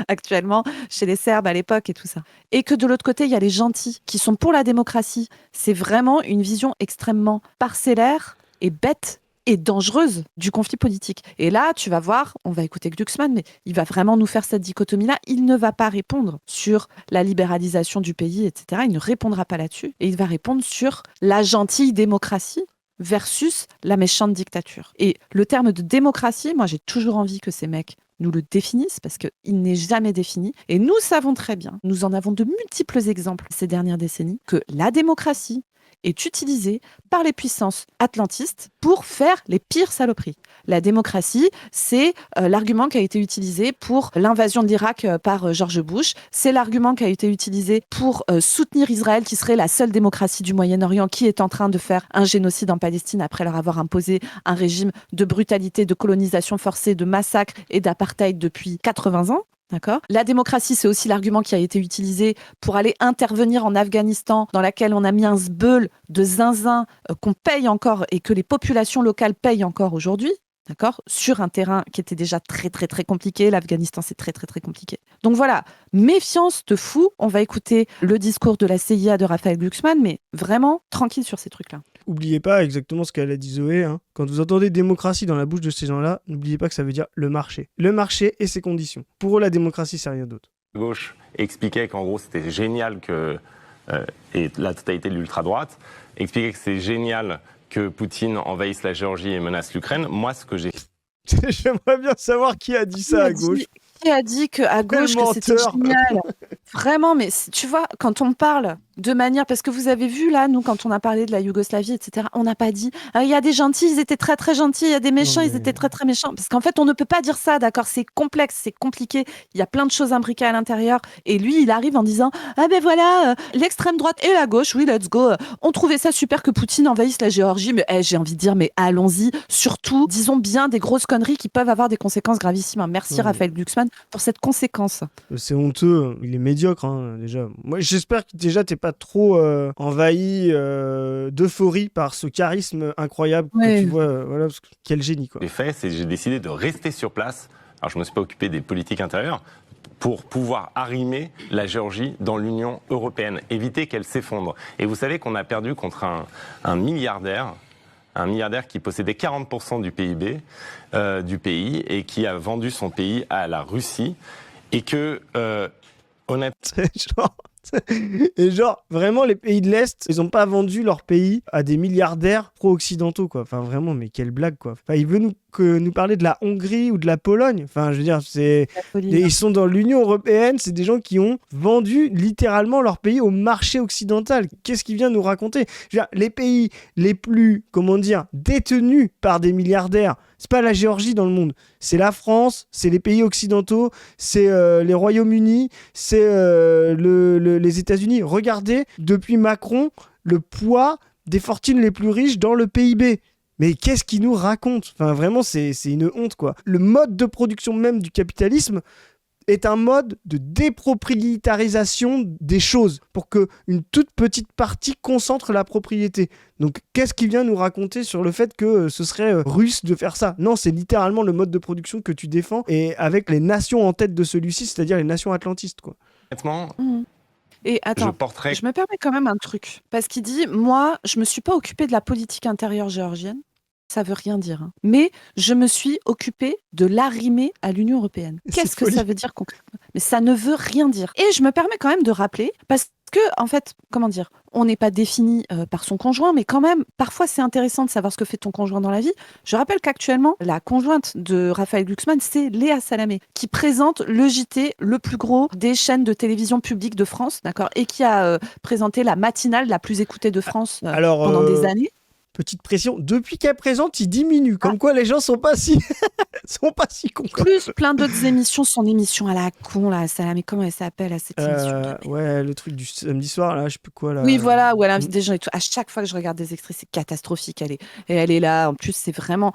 Actuellement, chez les Serbes à l'époque et tout ça. Et que de l'autre côté, il y a les gentils qui sont pour la démocratie. C'est vraiment une vision extrêmement parcellaire et bête et dangereuse du conflit politique. Et là, tu vas voir, on va écouter Glucksmann, mais il va vraiment nous faire cette dichotomie-là. Il ne va pas répondre sur la libéralisation du pays, etc. Il ne répondra pas là-dessus. Et il va répondre sur la gentille démocratie versus la méchante dictature. Et le terme de démocratie, moi, j'ai toujours envie que ces mecs nous le définissent parce qu'il n'est jamais défini. Et nous savons très bien, nous en avons de multiples exemples ces dernières décennies, que la démocratie est utilisée par les puissances atlantistes pour faire les pires saloperies. La démocratie, c'est l'argument qui a été utilisé pour l'invasion de l'Irak par George Bush. C'est l'argument qui a été utilisé pour soutenir Israël, qui serait la seule démocratie du Moyen-Orient qui est en train de faire un génocide en Palestine après leur avoir imposé un régime de brutalité, de colonisation forcée, de massacre et d'apartheid depuis 80 ans. D'accord. La démocratie, c'est aussi l'argument qui a été utilisé pour aller intervenir en Afghanistan, dans laquelle on a mis un sbeul de zinzin qu'on paye encore et que les populations locales payent encore aujourd'hui. D'accord, sur un terrain qui était déjà très, très, très compliqué. L'Afghanistan, c'est très, très, très compliqué. Donc voilà, méfiance de fou. On va écouter le discours de la CIA de Raphaël Glucksmann, mais vraiment tranquille sur ces trucs-là. Oubliez pas exactement ce qu'elle a dit Zoé. Quand vous entendez démocratie dans la bouche de ces gens-là, n'oubliez pas que ça veut dire le marché. Le marché et ses conditions. Pour eux, la démocratie, c'est rien d'autre. Gauche expliquait qu'en gros, c'était génial que, et la totalité de l'ultra-droite, expliquait que c'est génial que Poutine envahisse la Géorgie et menace l'Ukraine. Moi, ce que j'ai... J'aimerais bien savoir qui a dit ça à gauche. Qui a dit qu'à gauche, que c'était génial. Vraiment, mais tu vois, quand on parle de manière... Parce que vous avez vu, là, nous, quand on a parlé de la Yougoslavie, etc., on n'a pas dit « il y a des gentils, ils étaient très, très gentils, il y a des méchants, ils étaient très, très méchants ». Parce qu'en fait, on ne peut pas dire ça, d'accord. C'est complexe, c'est compliqué. Il y a plein de choses imbriquées à l'intérieur. Et lui, il arrive en disant « ah ben voilà, l'extrême droite et la gauche, oui, let's go. On trouvait ça super que Poutine envahisse la Géorgie. » Mais j'ai envie de dire, mais allons-y. Surtout, disons bien des grosses conneries qui peuvent avoir des conséquences gravissimes. Merci Raphaël Glucksmann pour cette conséquence. C'est honteux, il est médiocre déjà. Moi j'espère que déjà t'es pas trop envahi d'euphorie par ce charisme incroyable que tu vois, voilà, parce que, quel génie quoi. Les faits, c'est que j'ai décidé de rester sur place. Alors je me suis pas occupé des politiques intérieures pour pouvoir arrimer la Géorgie dans l'Union européenne, éviter qu'elle s'effondre. Et vous savez qu'on a perdu contre un milliardaire qui possédait 40% du PIB du pays et qui a vendu son pays à la Russie et que, honnêtement... Et genre, vraiment, les pays de l'Est, ils ont pas vendu leur pays à des milliardaires pro-occidentaux, quoi. Enfin, vraiment, mais quelle blague, quoi. Enfin, il veut nous parler de la Hongrie ou de la Pologne. Enfin, je veux dire, ils sont dans l'Union européenne, c'est des gens qui ont vendu littéralement leur pays au marché occidental. Qu'est-ce qu'il vient nous raconter ? Je veux dire, les pays les plus, détenus par des milliardaires, c'est pas la Géorgie dans le monde, c'est la France, c'est les pays occidentaux, c'est les Royaumes-Unis, c'est les États-Unis. Regardez, depuis Macron, le poids des fortunes les plus riches dans le PIB. Mais qu'est-ce qu'il nous raconte ? Enfin, vraiment, c'est une honte, quoi. Le mode de production même du capitalisme est un mode de dépropriétarisation des choses pour qu'une toute petite partie concentre la propriété. Donc, qu'est-ce qu'il vient nous raconter sur le fait que ce serait russe de faire ça ? Non, c'est littéralement le mode de production que tu défends et avec les nations en tête de celui-ci, c'est-à-dire les nations atlantistes, quoi. Honnêtement... Et attends, je me permets quand même un truc. Parce qu'il dit, moi, je me suis pas occupé de la politique intérieure géorgienne. Ça veut rien dire. Mais je me suis occupée de l'arrimer à l'Union européenne. Qu'est-ce que ça veut dire concrètement ? mais ça ne veut rien dire. Et je me permets quand même de rappeler, parce que, en fait, comment dire, on n'est pas défini par son conjoint, mais quand même, parfois c'est intéressant de savoir ce que fait ton conjoint dans la vie. Je rappelle qu'actuellement, la conjointe de Raphaël Glucksmann, c'est Léa Salamé, qui présente le JT le plus gros des chaînes de télévision publique de France, d'accord, et qui a présenté la matinale la plus écoutée de France pendant des années. Petite pression, depuis qu'elle présente, il diminue. Comme quoi, les gens sont pas si cons. Plus plein d'autres émissions, son émission à la con, là, Salamé, comment elle s'appelle à cette émission Ouais, le truc du samedi soir, là, je sais plus quoi. Là. Oui, voilà, où elle invite des gens et tout. À chaque fois que je regarde des extraits, c'est catastrophique. Elle est là. En plus, c'est vraiment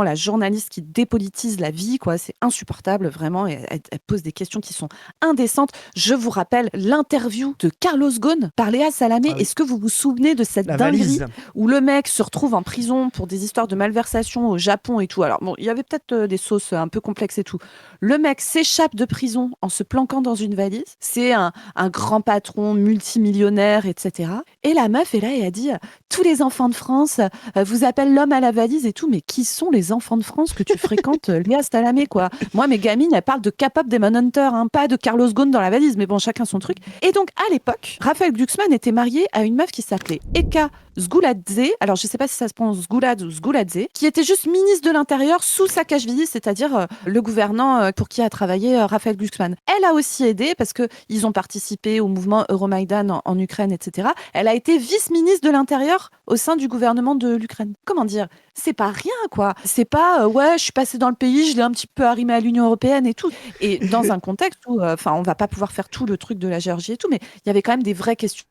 la journaliste qui dépolitise la vie, quoi. C'est insupportable, vraiment. Et elle pose des questions qui sont indécentes. Je vous rappelle l'interview de Carlos Ghosn par Léa Salamé. Est-ce que vous vous souvenez de cette dinguerie où le mec se retrouve en prison pour des histoires de malversation au Japon et tout. Alors bon, il y avait peut-être des sauces un peu complexes et tout. Le mec s'échappe de prison en se planquant dans une valise. C'est un grand patron multimillionnaire, etc. Et la meuf est là et a dit tous les enfants de France vous appellent l'homme à la valise et tout. Mais qui sont les enfants de France que tu fréquentes, Léa Salamé, quoi? Moi, mes gamines, elles parlent de K-pop Demon Hunter, hein, pas de Carlos Ghosn dans la valise. Mais bon, chacun son truc. Et donc, à l'époque, Raphaël Glucksmann était marié à une meuf qui s'appelait Eka Zgouladze, alors je ne sais pas si ça se prononce Zgoulad ou Zgouladze, qui était juste ministre de l'Intérieur sous Saakashvili, c'est-à-dire le gouvernant pour qui a travaillé Raphaël Glucksmann. Elle a aussi aidé parce qu'ils ont participé au mouvement Euromaïdan en Ukraine, etc. Elle a été vice-ministre de l'Intérieur au sein du gouvernement de l'Ukraine. Comment dire? C'est pas rien, quoi. C'est pas ouais, je suis passée dans le pays, je l'ai un petit peu arrimé à l'Union européenne et tout. Et dans un contexte où, on va pas pouvoir faire tout le truc de la Géorgie et tout, mais il y avait quand même des vraies questions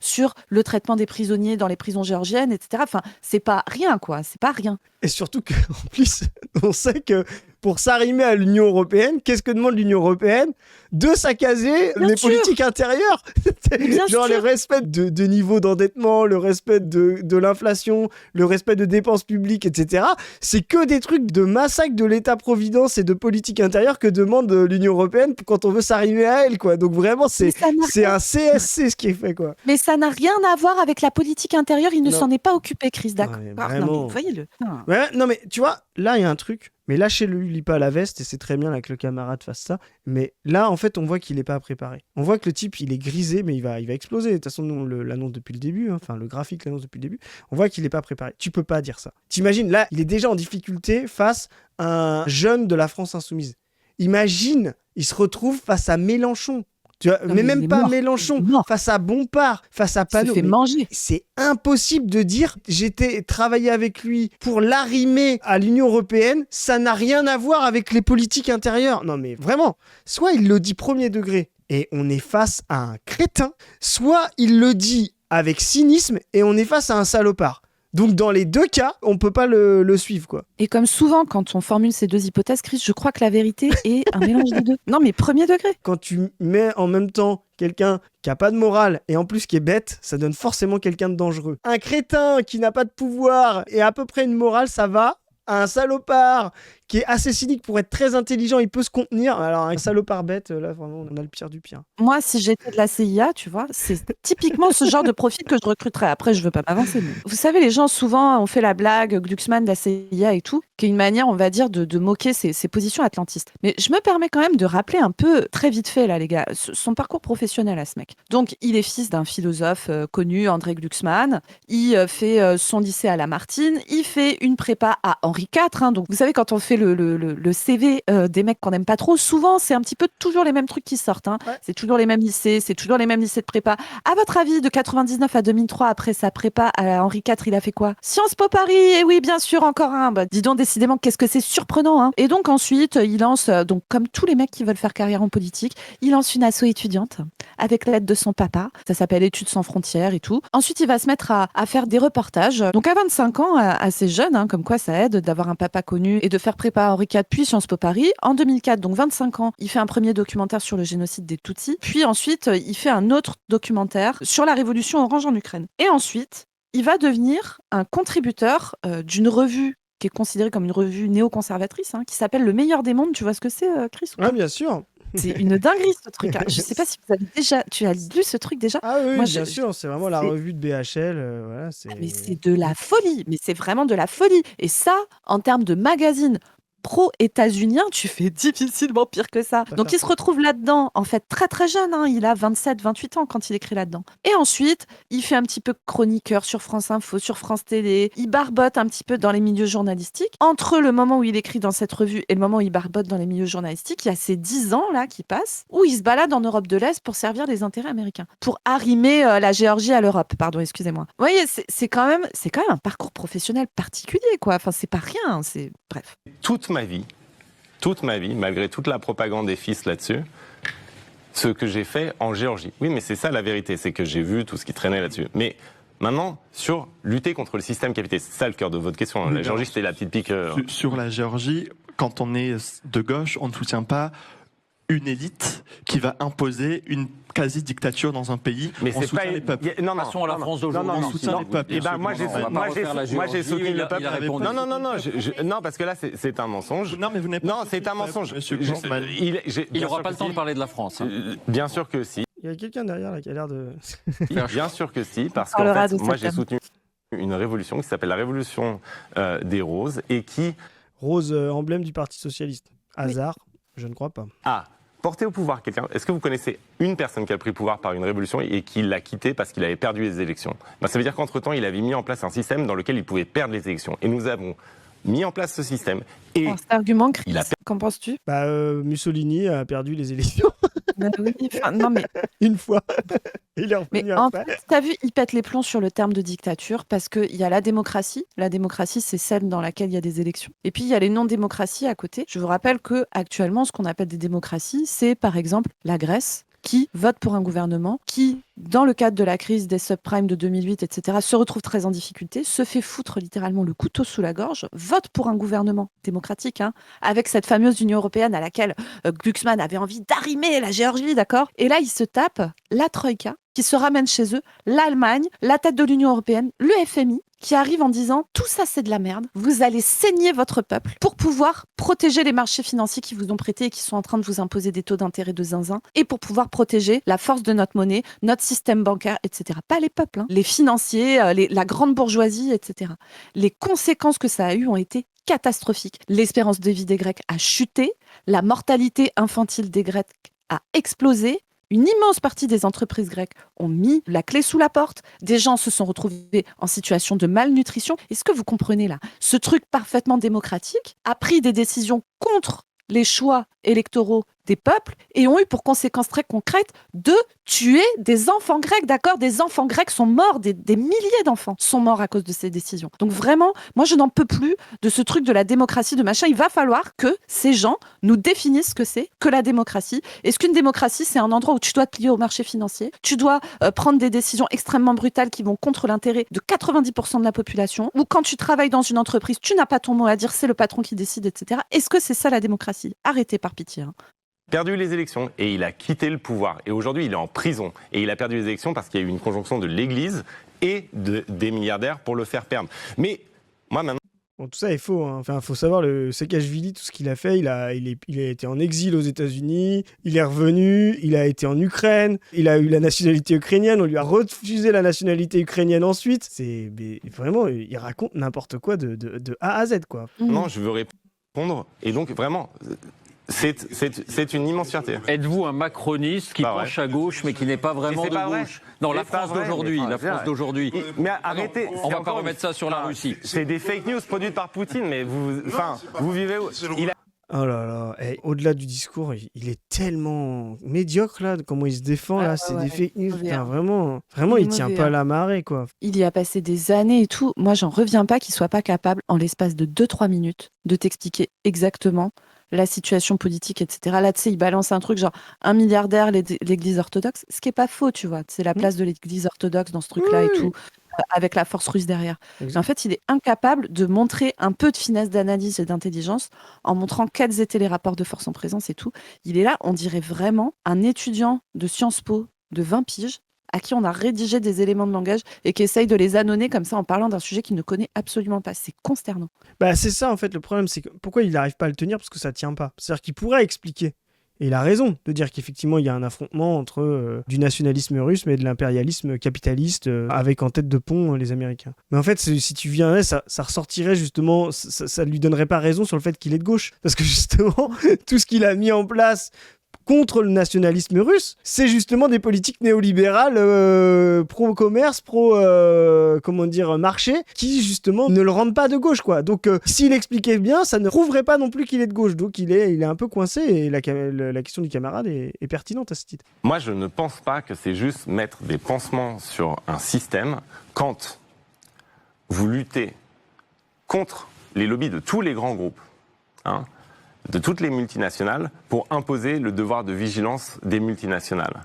sur le traitement des prisonniers dans les prisons géorgiennes, etc. Enfin, c'est pas rien, quoi. C'est pas rien. Et surtout qu'en plus, on sait que pour s'arrimer à l'Union européenne, qu'est-ce que demande l'Union européenne? De saccager les politiques intérieures. Genre le respect de niveau d'endettement, le respect de l'inflation, le respect de dépenses publiques, etc. C'est que des trucs de massacre de l'État-providence et de politique intérieure que demande l'Union européenne quand on veut s'arrimer à elle, quoi. Donc vraiment, c'est un CSC ce qui est fait, quoi. Mais ça n'a rien à voir avec la politique intérieure. Il ne s'en est pas occupé, Chris, d'accord? Ouais, non, mais voyez-le. Ouais, non, mais tu vois, là, il y a un truc. Mais lâchez-lui pas la veste et c'est très bien là, que le camarade fasse ça. Mais là, en fait, on voit qu'il est pas préparé. On voit que le type, il est grisé, mais il va exploser. De toute façon, nous, l'annonce depuis le début. Enfin, le graphique l'annonce depuis le début. On voit qu'il est pas préparé. Tu peux pas dire ça. T'imagines, là, il est déjà en difficulté face à un jeune de la France insoumise. Imagine, il se retrouve face à Mélenchon. Tu vois, mais même pas mort. Mélenchon, face à Bompard, face à Panot. Il se fait manger. C'est impossible de dire j'étais travaillé avec lui pour l'arrimer à l'Union européenne, ça n'a rien à voir avec les politiques intérieures. Non mais vraiment, soit il le dit premier degré et on est face à un crétin, soit il le dit avec cynisme et on est face à un salopard. Donc dans les deux cas, on peut pas le suivre, quoi. Et comme souvent, quand on formule ces deux hypothèses, Chris, je crois que la vérité est un mélange des deux. Non, mais premier degré. Quand tu mets en même temps quelqu'un qui a pas de morale et en plus qui est bête, ça donne forcément quelqu'un de dangereux. Un crétin qui n'a pas de pouvoir et à peu près une morale, ça va. Un salopard qui est assez cynique pour être très intelligent, il peut se contenir. Alors un salopard bête, là vraiment on a le pire du pire. Moi, si j'étais de la CIA, tu vois, c'est typiquement ce genre de profil que je recruterais. Après, je veux pas m'avancer. Mais... Vous savez, les gens souvent ont fait la blague Glucksmann de la CIA et tout, qui est une manière, on va dire, de moquer ses positions atlantistes. Mais je me permets quand même de rappeler un peu, très vite fait là les gars, son parcours professionnel à ce mec. Donc, il est fils d'un philosophe connu, André Glucksmann. Il fait son lycée à Lamartine. Il fait une prépa à Henri IV. Hein. Donc, vous savez, quand on fait le CV des mecs qu'on n'aime pas trop, souvent c'est un petit peu toujours les mêmes trucs qui sortent. Hein. Ouais. C'est toujours les mêmes lycées, c'est toujours les mêmes lycées de prépa. À votre avis, de 99 à 2003, après sa prépa à Henri IV, il a fait quoi? Sciences Po Paris, et oui, bien sûr, encore un. Bah, dis donc, décidément, qu'est-ce que c'est surprenant. Hein. Et donc ensuite, il lance, donc comme tous les mecs qui veulent faire carrière en politique, il lance une asso étudiante avec l'aide de son papa. Ça s'appelle Études sans frontières et tout. Ensuite, il va se mettre à faire des reportages. Donc à 25 ans, assez jeune, hein, comme quoi ça aide d'avoir un papa connu et de faire prépa à Henri IV, puis Sciences Po Paris. En 2004, donc 25 ans, il fait un premier documentaire sur le génocide des Tutsis. Puis ensuite, il fait un autre documentaire sur la révolution orange en Ukraine. Et ensuite, il va devenir un contributeur d'une revue qui est considérée comme une revue néoconservatrice, hein, qui s'appelle Le Meilleur des Mondes. Tu vois ce que c'est, Chris? Oui, bien sûr. C'est une dinguerie ce truc. Hein. Je sais pas si tu as lu ce truc déjà. Ah oui, moi, bien sûr, c'est vraiment la revue de BHL. Voilà, mais c'est de la folie, mais c'est vraiment de la folie. Et ça, en termes de magazine pro-états-unien, tu fais difficilement pire que ça. Donc il se retrouve là-dedans, en fait, très très jeune, hein, il a 27, 28 ans quand il écrit là-dedans. Et ensuite, il fait un petit peu chroniqueur sur France Info, sur France Télé, il barbote un petit peu dans les milieux journalistiques. Entre le moment où il écrit dans cette revue et le moment où il barbote dans les milieux journalistiques, il y a ces 10 ans là qui passent, où il se balade en Europe de l'Est pour servir les intérêts américains, pour arrimer la Géorgie à l'Europe, pardon, excusez-moi. Vous voyez, c'est quand même un parcours professionnel particulier, quoi. Enfin, c'est pas rien, c'est... Bref. Toute ma vie, malgré toute la propagande des fils là-dessus, ce que j'ai fait en Géorgie. Oui, mais c'est ça la vérité, c'est que j'ai vu tout ce qui traînait là-dessus. Mais maintenant, sur lutter contre le système capitaliste, c'est ça le cœur de votre question. La Géorgie, c'était la petite pique. Sur la Géorgie, quand on est de gauche, on ne soutient pas une élite qui va imposer une quasi-dictature dans un pays. Mais on c'est soutient pas les peuples. Non, passons à la France d'aujourd'hui. On soutient les peuples. Et ben moi j'ai soutenu le peuple. Non, parce que là c'est un mensonge. Non, mais vous n'êtes pas. Non, c'est un mensonge. Il n'aura pas le temps de parler de la France. Bien sûr que si. Il y a quelqu'un derrière là qui a l'air de... Bien sûr que si, parce qu'en fait, moi j'ai soutenu une révolution qui s'appelle la révolution des roses et qui... Rose, emblème du Parti Socialiste. Hasard, je ne crois pas. Ah, porter au pouvoir quelqu'un. Est-ce que vous connaissez une personne qui a pris le pouvoir par une révolution et qui l'a quitté parce qu'il avait perdu les élections? Ça veut dire qu'entre-temps, il avait mis en place un système dans lequel il pouvait perdre les élections. Et nous avons mis en place ce système. Et cet argument, Chris, il a qu'en penses-tu? Mussolini a perdu les élections. Oui, non mais... Une fois. Il est revenu Mais après. en fait, t'as vu, il pète les plombs sur le terme de dictature parce qu'il y a la démocratie. La démocratie, c'est celle dans laquelle il y a des élections. Et puis, il y a les non-démocraties à côté. Je vous rappelle qu'actuellement, ce qu'on appelle des démocraties, c'est par exemple la Grèce, qui vote pour un gouvernement qui, dans le cadre de la crise des subprimes de 2008, etc., se retrouve très en difficulté, se fait foutre littéralement le couteau sous la gorge, vote pour un gouvernement démocratique, hein, avec cette fameuse Union européenne à laquelle Glucksmann avait envie d'arrimer la Géorgie, d'accord? Et là, il se tape la Troïka, qui se ramène chez eux, l'Allemagne, la tête de l'Union européenne, le FMI, qui arrive en disant « tout ça c'est de la merde, vous allez saigner votre peuple pour pouvoir protéger les marchés financiers qui vous ont prêté et qui sont en train de vous imposer des taux d'intérêt de zinzin, et pour pouvoir protéger la force de notre monnaie, notre système bancaire, etc. » Pas les peuples, hein, les financiers, la grande bourgeoisie, etc. Les conséquences que ça a eues ont été catastrophiques. L'espérance de vie des Grecs a chuté, la mortalité infantile des Grecs a explosé. Une immense partie des entreprises grecques ont mis la clé sous la porte. Des gens se sont retrouvés en situation de malnutrition. Est-ce que vous comprenez là? Ce truc parfaitement démocratique a pris des décisions contre les choix électoraux des peuples et ont eu pour conséquence très concrète de tuer des enfants grecs, d'accord? Des enfants grecs sont morts, des milliers d'enfants sont morts à cause de ces décisions. Donc vraiment, moi je n'en peux plus de ce truc de la démocratie, de machin. Il va falloir que ces gens nous définissent ce que c'est que la démocratie. Est-ce qu'une démocratie, c'est un endroit où tu dois te plier au marché financier, tu dois prendre des décisions extrêmement brutales qui vont contre l'intérêt de 90% de la population, ou quand tu travailles dans une entreprise, tu n'as pas ton mot à dire, c'est le patron qui décide, etc. Est-ce que c'est ça la démocratie? Arrêtez par pitié. Hein. Perdu les élections et il a quitté le pouvoir. Et aujourd'hui, il est en prison. Et il a perdu les élections parce qu'il y a eu une conjonction de l'Église et des milliardaires pour le faire perdre. Mais moi, maintenant... Bon, tout ça est faux. Hein. Enfin, faut savoir, le Saakashvili, tout ce qu'il a fait, il a été en exil aux États-Unis, il est revenu, il a été en Ukraine, il a eu la nationalité ukrainienne, on lui a refusé la nationalité ukrainienne ensuite. Vraiment, il raconte n'importe quoi de A à Z, quoi. Non, je veux répondre. Et donc, vraiment... C'est une immense fierté. Êtes-vous un macroniste qui penche à gauche mais qui n'est pas vraiment de gauche? Non, la France d'aujourd'hui, la France d'aujourd'hui. Mais arrêtez. On va pas remettre ça sur la Russie. C'est des fake news produites par Poutine, mais vous vivez où? Oh là là, au-delà du discours, il est tellement médiocre là, comment il se défend là, c'est des fake news. Putain, vraiment, il tient pas la marée quoi. Il y a passé des années et tout. Moi, j'en reviens pas qu'il soit pas capable, en l'espace de 2-3 minutes, de t'expliquer exactement la situation politique, etc. Là, tu sais, il balance un truc genre un milliardaire, l'église orthodoxe, ce qui est pas faux, tu vois. C'est la place de l'église orthodoxe dans ce truc-là et tout, avec la force russe derrière. Mais en fait, il est incapable de montrer un peu de finesse d'analyse et d'intelligence en montrant quels étaient les rapports de force en présence et tout. Il est là, on dirait vraiment un étudiant de Sciences Po de 20 piges à qui on a rédigé des éléments de langage et qui essaye de les annoncer comme ça en parlant d'un sujet qu'il ne connaît absolument pas. C'est consternant. C'est ça en fait, le problème, c'est que pourquoi il n'arrive pas à le tenir? Parce que ça tient pas. C'est-à-dire qu'il pourrait expliquer. Et il a raison de dire qu'effectivement, il y a un affrontement entre du nationalisme russe, mais de l'impérialisme capitaliste, avec en tête de pont les Américains. Mais en fait, si tu viens, ça ressortirait justement, ça lui donnerait pas raison sur le fait qu'il est de gauche. Parce que justement, tout ce qu'il a mis en place contre le nationalisme russe, c'est justement des politiques néolibérales pro-commerce, marché, qui justement ne le rendent pas de gauche, quoi. Donc, s'il expliquait bien, ça ne prouverait pas non plus qu'il est de gauche. Donc, il est un peu coincé, et la question du camarade est pertinente à ce titre. Moi, je ne pense pas que c'est juste mettre des pansements sur un système quand vous luttez contre les lobbies de tous les grands groupes, de toutes les multinationales, pour imposer le devoir de vigilance des multinationales.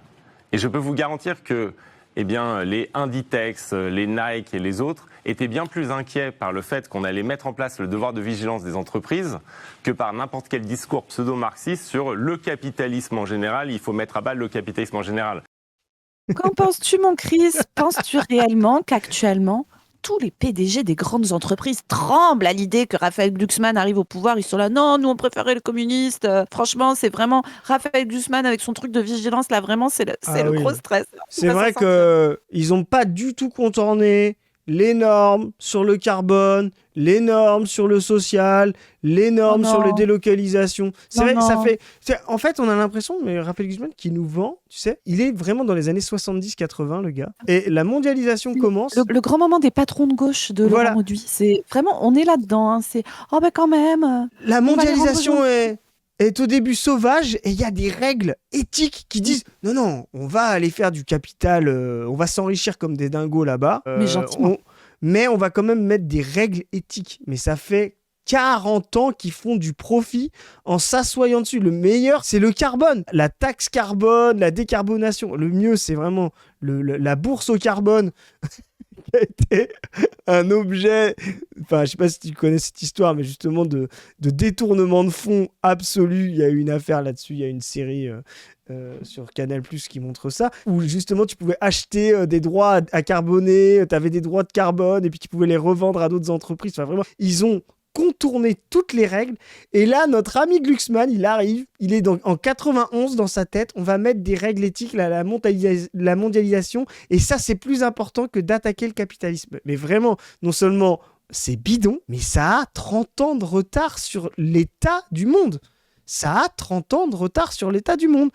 Et je peux vous garantir que les Inditex, les Nike et les autres étaient bien plus inquiets par le fait qu'on allait mettre en place le devoir de vigilance des entreprises que par n'importe quel discours pseudo-marxiste sur le capitalisme en général. Il faut mettre à bas le capitalisme en général. Qu'en penses-tu, mon Chris? Penses-tu réellement qu'actuellement, tous les PDG des grandes entreprises tremblent à l'idée que Raphaël Glucksmann arrive au pouvoir? Ils sont là, non, nous on préférait le communiste. Franchement, c'est vraiment Raphaël Glucksmann avec son truc de vigilance, là, vraiment, c'est le gros stress. C'est vrai qu'ils n'ont pas du tout contourné les normes sur le carbone, les normes sur le social, les normes sur les délocalisations. C'est vrai, ça fait... En fait, on a l'impression, mais Raphaël Glucksmann qui nous vend, tu sais, il est vraiment dans les années 70-80, le gars. Et la mondialisation commence... Le grand moment des patrons de gauche de Laurent Mauduit, c'est vraiment, on est là-dedans. C'est, quand même... La mondialisation est au début sauvage, et il y a des règles éthiques qui disent non, on va aller faire du capital, on va s'enrichir comme des dingos là-bas. Mais gentiment. Mais on va quand même mettre des règles éthiques. Mais ça fait 40 ans qu'ils font du profit en s'assoyant dessus. Le meilleur, c'est le carbone. La taxe carbone, la décarbonation. Le mieux, c'est vraiment la bourse au carbone. Qui a été un objet, je sais pas si tu connais cette histoire, mais justement de détournement de fonds absolu. Il y a eu une affaire là-dessus, il y a une série sur Canal+ qui montre ça, où justement tu pouvais acheter des droits à carboner, tu avais des droits de carbone, et puis tu pouvais les revendre à d'autres entreprises. Enfin, vraiment, ils ont contourner toutes les règles. Et là, notre ami Glucksmann, il arrive, il est en 91 dans sa tête, on va mettre des règles éthiques, la mondialisation, et ça, c'est plus important que d'attaquer le capitalisme. Mais vraiment, non seulement c'est bidon, mais ça a 30 ans de retard sur l'état du monde. Ça a 30 ans de retard sur l'état du monde.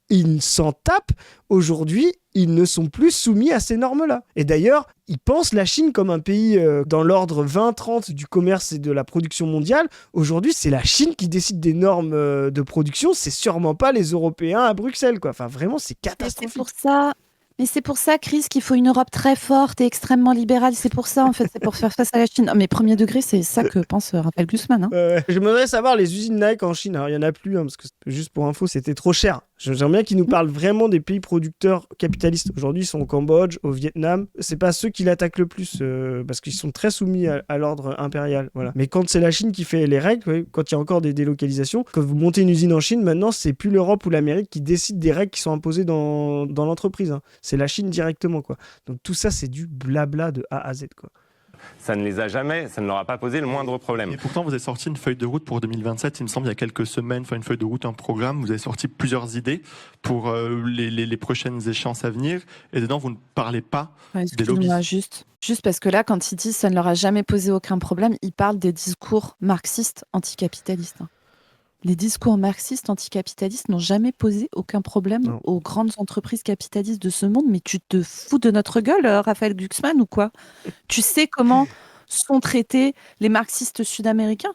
Ils s'en tapent. Aujourd'hui, ils ne sont plus soumis à ces normes-là. Et d'ailleurs, ils pensent la Chine comme un pays dans l'ordre 20-30 du commerce et de la production mondiale. Aujourd'hui, c'est la Chine qui décide des normes de production. C'est sûrement pas les Européens à Bruxelles, quoi. Enfin, vraiment, c'est catastrophique. C'est pour ça, Chris, qu'il faut une Europe très forte et extrêmement libérale. C'est pour ça, en fait, c'est pour faire face à la Chine. Mais premier degré, c'est ça que pense Raphaël Glucksmann. Je voudrais savoir les usines Nike en Chine. Alors, il n'y en a plus, parce que juste pour info, c'était trop cher. J'aimerais bien qu'ils nous parlent vraiment des pays producteurs capitalistes. Aujourd'hui, ils sont au Cambodge, au Vietnam. C'est pas ceux qui l'attaquent le plus, parce qu'ils sont très soumis à l'ordre impérial. Voilà. Mais quand c'est la Chine qui fait les règles, quand il y a encore des délocalisations, quand vous montez une usine en Chine, maintenant, c'est plus l'Europe ou l'Amérique qui décide des règles qui sont imposées dans l'entreprise. C'est la Chine directement, quoi. Donc tout ça, c'est du blabla de A à Z, quoi. Ça ne les a jamais, ça ne leur a pas posé le moindre problème. Et pourtant, vous avez sorti une feuille de route pour 2027, il me semble, il y a quelques semaines, une feuille de route, un programme, vous avez sorti plusieurs idées pour les prochaines échéances à venir, et dedans, vous ne parlez pas des lobbies. Juste parce que là, quand ils disent ça ne leur a jamais posé aucun problème, ils parlent des discours marxistes anticapitalistes. Les discours marxistes anticapitalistes n'ont jamais posé aucun problème aux grandes entreprises capitalistes de ce monde. Mais tu te fous de notre gueule, Raphaël Glucksmann, ou quoi? Tu sais comment sont traités les marxistes sud-américains?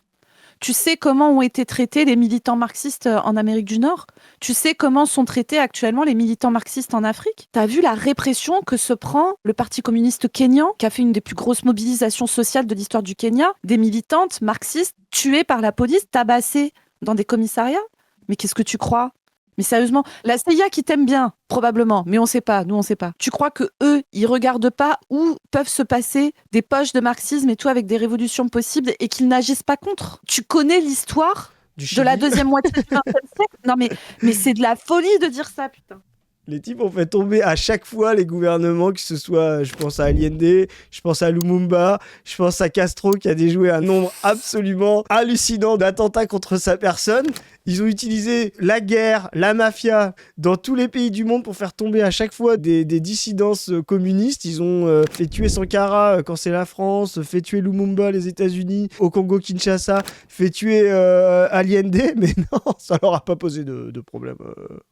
Tu sais comment ont été traités les militants marxistes en Amérique du Nord? Tu sais comment sont traités actuellement les militants marxistes en Afrique? T'as vu la répression que se prend le Parti communiste kényan, qui a fait une des plus grosses mobilisations sociales de l'histoire du Kenya? Des militantes marxistes tuées par la police, tabassées dans des commissariats? Mais qu'est-ce que tu crois? Mais sérieusement, la CIA qui t'aime bien, probablement, mais on sait pas, nous on sait pas. Tu crois que eux, ils regardent pas où peuvent se passer des poches de marxisme et tout avec des révolutions possibles et qu'ils n'agissent pas contre? Tu connais l'histoire de la deuxième moitié du XXe siècle? Non mais c'est de la folie de dire ça, putain. Les types ont fait tomber à chaque fois les gouvernements, que ce soit, je pense à Allende, je pense à Lumumba, je pense à Castro qui a déjoué un nombre absolument hallucinant d'attentats contre sa personne. Ils ont utilisé la guerre, la mafia dans tous les pays du monde pour faire tomber à chaque fois des dissidences communistes. Ils ont fait tuer Sankara quand c'est la France, fait tuer Lumumba les États-Unis, au Congo-Kinshasa, fait tuer Allende, mais non, ça leur a pas posé de problème.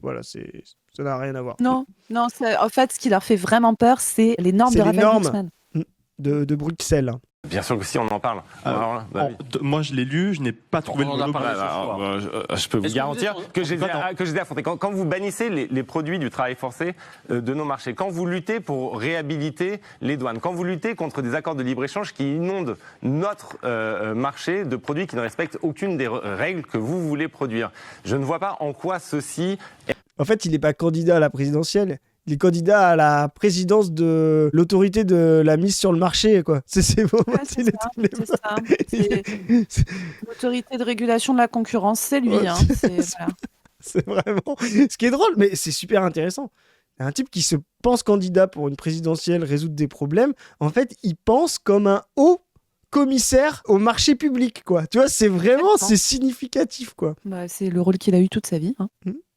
Voilà, ça n'a rien à voir. Non, en fait, ce qui leur fait vraiment peur, c'est les normes de Raphaël Glucksmann. De Bruxelles. Bien sûr que si, on en parle. Moi, je l'ai lu, je n'ai pas trouvé le mono. Je peux vous garantir que j'ai affronté. Quand vous bannissez les produits du travail forcé de nos marchés, quand vous luttez pour réhabiliter les douanes, quand vous luttez contre des accords de libre-échange qui inondent notre marché de produits qui ne respectent aucune des règles que vous voulez produire, je ne vois pas en quoi ceci... En fait, il n'est pas candidat à la présidentielle. Il est candidat à la présidence de l'autorité de la mise sur le marché, quoi. C'est bon. Ouais, c'est ça. C'est l'autorité de régulation de la concurrence, c'est lui. Hein. C'est vraiment... Ce qui est drôle, mais c'est super intéressant. Un type qui se pense candidat pour une présidentielle, résoudre des problèmes, en fait, il pense comme un haut commissaire au marché public, quoi. Tu vois, c'est significatif, quoi. Bah, c'est le rôle qu'il a eu toute sa vie. Hein.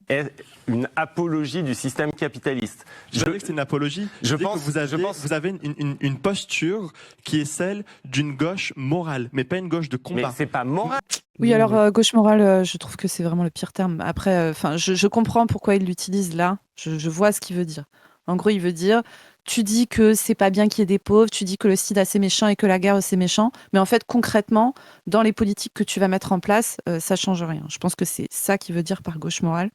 Est une apologie du système capitaliste. Je savais que c'est une apologie. Je pense que vous avez une posture qui est celle d'une gauche morale, mais pas une gauche de combat. Mais c'est pas moral. Oui, alors gauche morale, je trouve que c'est vraiment le pire terme. Après, je comprends pourquoi il l'utilise là. Je vois ce qu'il veut dire. En gros, il veut dire, tu dis que c'est pas bien qu'il y ait des pauvres, tu dis que le sida c'est méchant et que la guerre c'est méchant, mais en fait concrètement, dans les politiques que tu vas mettre en place, ça change rien. Je pense que c'est ça qu'il veut dire par gauche morale.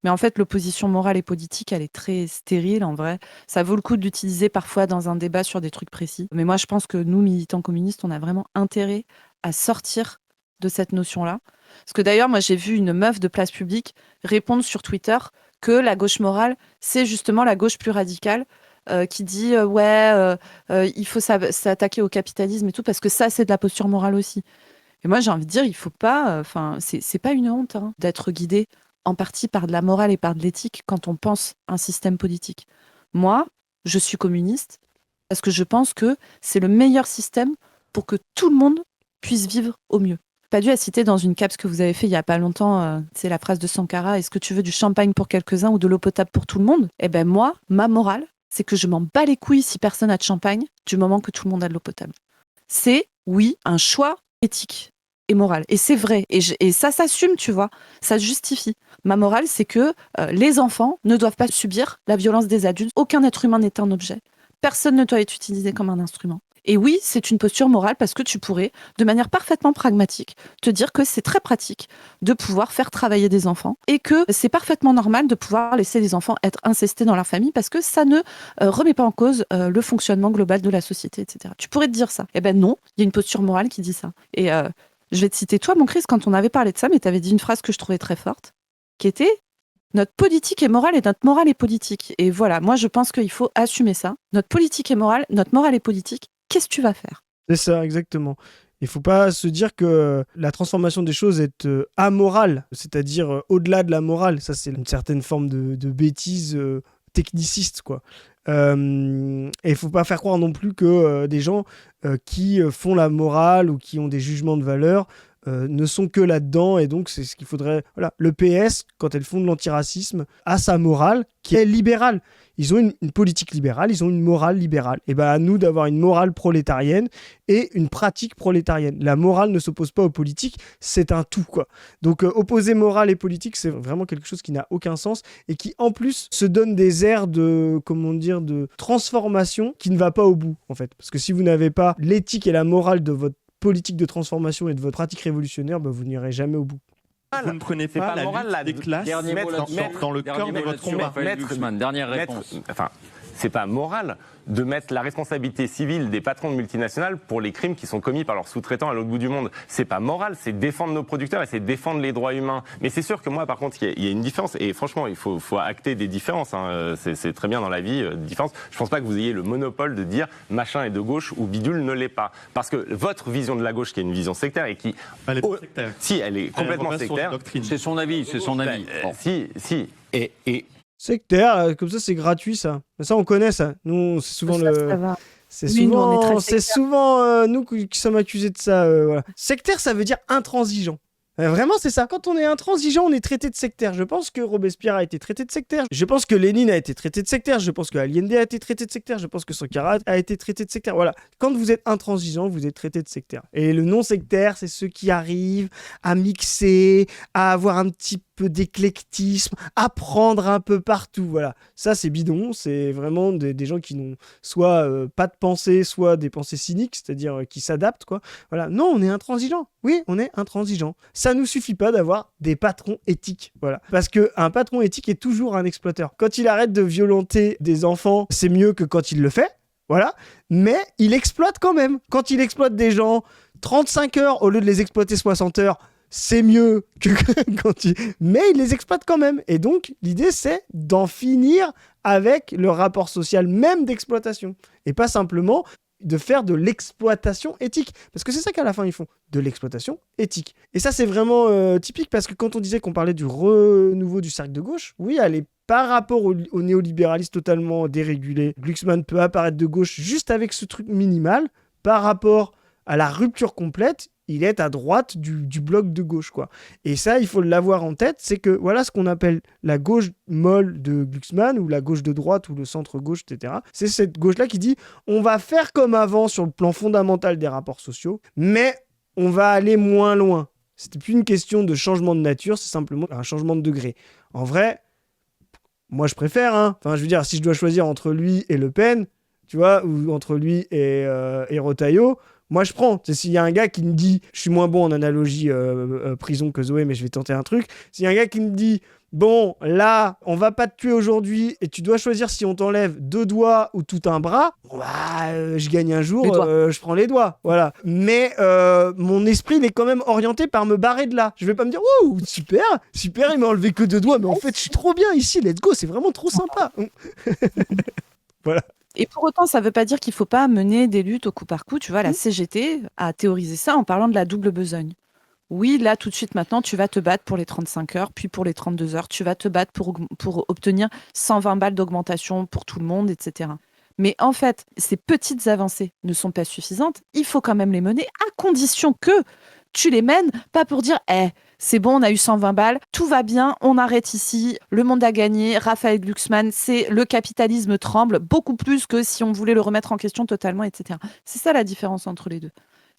Mais en fait, l'opposition morale et politique, elle est très stérile en vrai. Ça vaut le coup de l'utiliser parfois dans un débat sur des trucs précis. Mais moi, je pense que nous, militants communistes, on a vraiment intérêt à sortir de cette notion-là. Parce que d'ailleurs, moi, j'ai vu une meuf de Place Publique répondre sur Twitter que la gauche morale, c'est justement la gauche plus radicale qui dit il faut s'attaquer au capitalisme et tout, parce que ça, c'est de la posture morale aussi. Et moi, j'ai envie de dire, il faut pas... c'est pas une honte d'être guidé en partie par de la morale et par de l'éthique quand on pense un système politique. Moi, je suis communiste parce que je pense que c'est le meilleur système pour que tout le monde puisse vivre au mieux. Padu a cité dans une caps que vous avez fait il y a pas longtemps, c'est la phrase de Sankara, est-ce que tu veux du champagne pour quelques-uns ou de l'eau potable pour tout le monde ? Eh ben moi, ma morale, c'est que je m'en bats les couilles si personne n'a de champagne du moment que tout le monde a de l'eau potable. C'est, oui, un choix éthique et moral. Et c'est vrai. Et ça s'assume, tu vois. Ça se justifie. Ma morale, c'est que les enfants ne doivent pas subir la violence des adultes. Aucun être humain n'est un objet. Personne ne doit être utilisé comme un instrument. Et oui, c'est une posture morale parce que tu pourrais, de manière parfaitement pragmatique, te dire que c'est très pratique de pouvoir faire travailler des enfants et que c'est parfaitement normal de pouvoir laisser les enfants être incestés dans leur famille parce que ça ne remet pas en cause le fonctionnement global de la société, etc. Tu pourrais te dire ça. Eh ben non, il y a une posture morale qui dit ça. Et je vais te citer toi, mon Chris, quand on avait parlé de ça, mais tu avais dit une phrase que je trouvais très forte, qui était « Notre politique est morale et notre morale est politique ». Et voilà, moi je pense qu'il faut assumer ça. Notre politique est morale, notre morale est politique. Qu'est-ce que tu vas faire ? C'est ça, exactement. Il ne faut pas se dire que la transformation des choses est amorale, c'est-à-dire au-delà de la morale. Ça, c'est une certaine forme de bêtise techniciste, quoi. Et il ne faut pas faire croire non plus que des gens qui font la morale ou qui ont des jugements de valeur ne sont que là-dedans, et donc c'est ce qu'il faudrait... Voilà. Le PS, quand elles font de l'antiracisme, a sa morale qui est libérale. Ils ont une politique libérale, ils ont une morale libérale. Et bien à nous d'avoir une morale prolétarienne et une pratique prolétarienne. La morale ne s'oppose pas aux politiques, c'est un tout, quoi. Donc opposer morale et politique, c'est vraiment quelque chose qui n'a aucun sens et qui en plus se donne des airs de transformation qui ne va pas au bout, en fait. Parce que si vous n'avez pas l'éthique et la morale de votre politique de transformation et de votre pratique révolutionnaire, vous n'irez jamais au bout. Vous ne prenez pas la lutte des classes dans le cœur de votre combat. Dernière réponse. C'est pas moral de mettre la responsabilité civile des patrons de multinationales pour les crimes qui sont commis par leurs sous-traitants à l'autre bout du monde. C'est pas moral, c'est défendre nos producteurs et c'est défendre les droits humains. Mais c'est sûr que moi, par contre, il y a une différence. Et franchement, il faut acter des différences. C'est très bien dans la vie, différence. Je pense pas que vous ayez le monopole de dire machin est de gauche ou bidule ne l'est pas. Parce que votre vision de la gauche, qui est une vision sectaire et qui... Elle est pas sectaire. Si, elle est complètement sectaire. C'est son avis, c'est son avis. Si. Et sectaire, comme ça c'est gratuit, ça. Mais ça on connaît, ça. Nous c'est souvent C'est souvent nous qui sommes accusés de ça. Voilà. Sectaire, ça veut dire intransigeant. Vraiment, c'est ça. Quand on est intransigeant, on est traité de sectaire. Je pense que Robespierre a été traité de sectaire. Je pense que Lénine a été traité de sectaire. Je pense que Allende a été traité de sectaire. Je pense que Sankara a été traité de sectaire. Voilà. Quand vous êtes intransigeant, vous êtes traité de sectaire. Et le non-sectaire, c'est ceux qui arrivent à mixer, à avoir un petit peu d'éclectisme, à prendre un peu partout. Voilà. Ça, c'est bidon. C'est vraiment des gens qui n'ont soit pas de pensée, soit des pensées cyniques, c'est-à-dire qui s'adaptent, quoi. Voilà. Non, on est intransigeant. Oui, on est intransigeant. Ça nous suffit pas d'avoir des patrons éthiques. Voilà. Parce qu'un patron éthique est toujours un exploiteur. Quand il arrête de violenter des enfants, c'est mieux que quand il le fait. Voilà. Mais il exploite quand même. Quand il exploite des gens 35 heures au lieu de les exploiter 60 heures, c'est mieux que quand il... Mais il les exploite quand même. Et donc, l'idée, c'est d'en finir avec le rapport social même d'exploitation. Et pas simplement de faire de l'exploitation éthique. Parce que c'est ça qu'à la fin, ils font. De l'exploitation éthique. Et ça, c'est vraiment typique, parce que quand on disait qu'on parlait du renouveau du cercle de gauche, oui, elle est par rapport au néolibéralisme totalement dérégulé. Glucksmann peut apparaître de gauche juste avec ce truc minimal. Par rapport à la rupture complète, il est à droite du bloc de gauche, quoi. Et ça, il faut l'avoir en tête, c'est que voilà ce qu'on appelle la gauche molle de Glucksmann, ou la gauche de droite, ou le centre-gauche, etc. C'est cette gauche-là qui dit « on va faire comme avant sur le plan fondamental des rapports sociaux, mais on va aller moins loin ». C'était plus une question de changement de nature, c'est simplement un changement de degré. En vrai, moi je préfère, hein. Enfin, je veux dire, si je dois choisir entre lui et Le Pen, tu vois, ou entre lui et Retailleau, moi, je prends. S'il y a un gars qui me dit, je suis moins bon en analogie prison que Zoé, mais je vais tenter un truc. S'il y a un gars qui me dit, bon, là, on va pas te tuer aujourd'hui et tu dois choisir si on t'enlève 2 doigts ou tout un bras, je gagne un jour, je prends les doigts. Voilà. Mais mon esprit, il est quand même orienté par me barrer de là. Je vais pas me dire, ouh, super, il m'a enlevé que 2 doigts, mais en fait, je suis trop bien ici, let's go, c'est vraiment trop sympa. Voilà. Et pour autant, ça ne veut pas dire qu'il ne faut pas mener des luttes au coup par coup. Tu vois, la CGT a théorisé ça en parlant de la double besogne. Oui, là, tout de suite, maintenant, tu vas te battre pour les 35 heures, puis pour les 32 heures. Tu vas te battre pour obtenir 120 balles d'augmentation pour tout le monde, etc. Mais en fait, ces petites avancées ne sont pas suffisantes. Il faut quand même les mener, à condition que tu les mènes, pas pour dire c'est bon, on a eu 120 balles, tout va bien, on arrête ici, le monde a gagné, Raphaël Glucksmann, c'est le capitalisme tremble, beaucoup plus que si on voulait le remettre en question totalement, etc. C'est ça la différence entre les deux.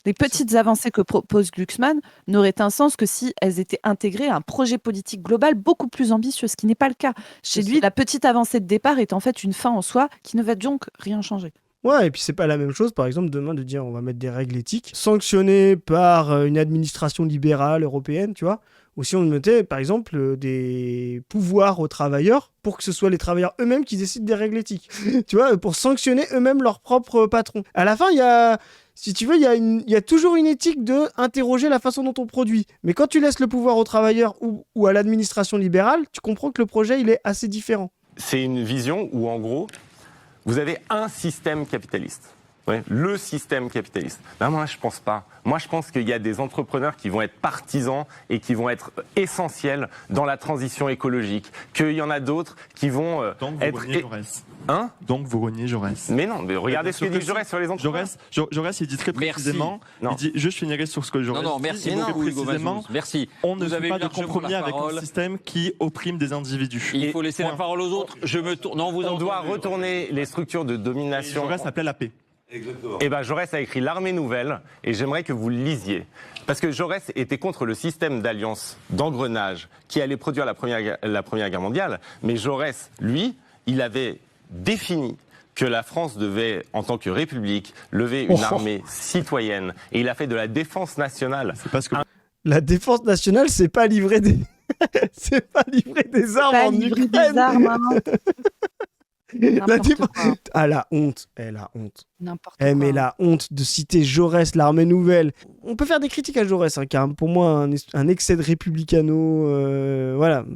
Les petites avancées que propose Glucksmann n'auraient un sens que si elles étaient intégrées à un projet politique global beaucoup plus ambitieux, ce qui n'est pas le cas. Chez lui, la petite avancée de départ est en fait une fin en soi qui ne va donc rien changer. Ouais, et puis c'est pas la même chose, par exemple, demain de dire on va mettre des règles éthiques sanctionnées par une administration libérale européenne, tu vois, ou si on mettait, par exemple, des pouvoirs aux travailleurs pour que ce soit les travailleurs eux-mêmes qui décident des règles éthiques, tu vois, pour sanctionner eux-mêmes leurs propres patrons. À la fin, il y a... Si tu veux, il y a toujours une éthique de interroger la façon dont on produit. Mais quand tu laisses le pouvoir aux travailleurs ou à l'administration libérale, tu comprends que le projet, il est assez différent. C'est une vision où, en gros, vous avez un système capitaliste. Ouais, le système capitaliste. Ben moi, je pense pas. Moi, je pense qu'il y a des entrepreneurs qui vont être partisans et qui vont être essentiels dans la transition écologique. Qu'il y en a d'autres qui vont être... Hein ? Donc vous reniez Jaurès. Mais non, mais regardez ce que dit Jaurès sur les entrepreneurs. Jaurès, il dit très précisément, il dit, je finirai sur ce que Jaurès dit. Non, merci beaucoup, Hugo Mazuz. Merci. On ne fait pas de compromis avec un système qui opprime des individus. Il faut laisser la parole aux autres. Je me tourne. Non, on doit retourner les structures de domination. Jaurès s'appelait la paix. Exactement. Et ben Jaurès a écrit l'Armée nouvelle et j'aimerais que vous le lisiez. Parce que Jaurès était contre le système d'alliance, d'engrenage qui allait produire la Première Guerre mondiale. Mais Jaurès, lui, il avait défini que la France devait, en tant que république, lever une armée citoyenne. Et il a fait de la défense nationale. C'est parce que la défense nationale, c'est pas livrer des... c'est pas livrer des armes en Ukraine. Des armes, la honte. Mais la honte de citer Jaurès, l'Armée nouvelle. On peut faire des critiques à Jaurès, car pour moi, un excès de républicano, voilà.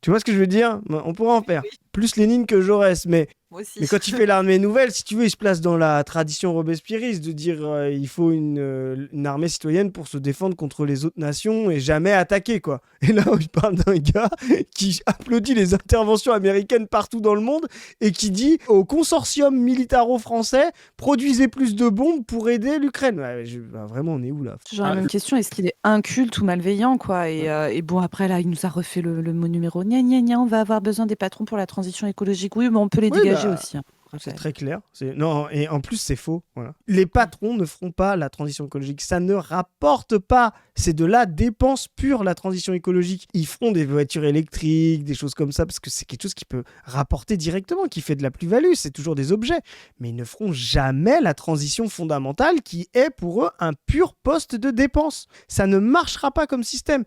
Tu vois ce que je veux dire ? On pourra en faire. Plus Lénine que Jaurès, mais Moi aussi. Mais quand il fait l'armée nouvelle, si tu veux, il se place dans la tradition robespierriste de dire il faut une armée citoyenne pour se défendre contre les autres nations et jamais attaquer, quoi. Et là, il parle d'un gars qui applaudit les interventions américaines partout dans le monde et qui dit au consortium militaro-français, produisez plus de bombes pour aider l'Ukraine. Ouais, vraiment, on est où là? Toujours la même question, est-ce qu'il est inculte ou malveillant, quoi? Et bon, après, là, il nous a refait le mot numéro. Gna, gna, gna, on va avoir besoin des patrons pour la transition écologique. Oui, mais on peut les dégager aussi. Hein, c'est très clair. Non, et en plus, c'est faux. Voilà. Les patrons ne feront pas la transition écologique. Ça ne rapporte pas. C'est de la dépense pure, la transition écologique. Ils feront des voitures électriques, des choses comme ça, parce que c'est quelque chose qui peut rapporter directement, qui fait de la plus-value. C'est toujours des objets. Mais ils ne feront jamais la transition fondamentale qui est pour eux un pur poste de dépense. Ça ne marchera pas comme système.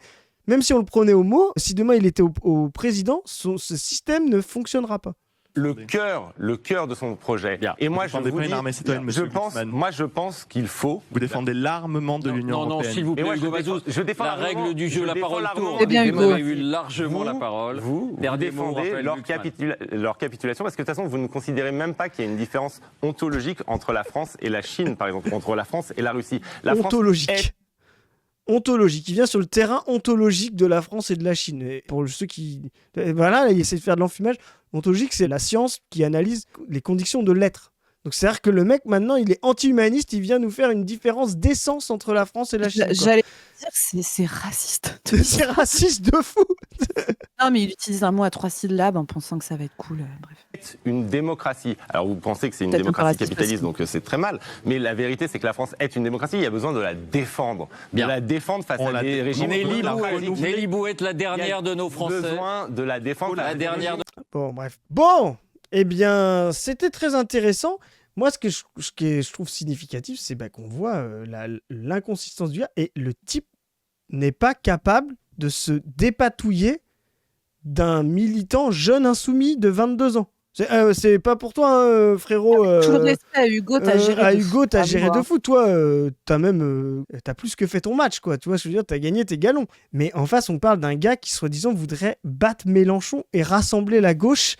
Même si on le prenait au mot, si demain il était au président, ce système ne fonctionnera pas. Le cœur de son projet. Bien. Et moi, je vous dis, je pense qu'il faut... Vous défendez l'armement de l'Union européenne. Non, s'il vous plaît, Hugo Bazous, je défends la règle du jeu, la parole tourne. Eh bien, Hugo. Vous avez eu largement la parole. Vous défendez leur capitulation, parce que de toute façon, vous ne considérez même pas qu'il y a une différence ontologique entre la France et la Chine, par exemple, entre la France et la Russie. Ontologique. Il vient sur le terrain ontologique de la France et de la Chine. Et pour ceux qui... Voilà, il essaie de faire de l'enfumage. Ontologique, c'est la science qui analyse les conditions de l'être. Donc c'est-à-dire que le mec, maintenant, il est anti-humaniste, il vient nous faire une différence d'essence entre la France et la Chine. J'allais dire, c'est raciste. C'est raciste de fou. Non, mais il utilise un mot à 3 syllabes en pensant que ça va être cool. Bref. Une démocratie. Alors vous pensez que c'est une démocratie capitaliste, donc c'est très mal. Mais la vérité, c'est que la France est une démocratie. Il y a besoin de la défendre. Bien. De la défendre face à des régimes. Nelly Bouette, la dernière de nos Français. Besoin de la défendre. La dernière. Bon, bref. Bon, eh bien, c'était très intéressant. Moi, ce que je trouve significatif, c'est qu'on voit l'inconsistance du gars. Et le type n'est pas capable de se dépatouiller d'un militant jeune insoumis de 22 ans. C'est pas pour toi, hein, frérot. Tout le respect à Hugo, t'as géré de fou. Toi, t'as plus que fait ton match, quoi. Tu vois, je veux dire, t'as gagné tes galons. Mais en face, on parle d'un gars qui, soi-disant, voudrait battre Mélenchon et rassembler la gauche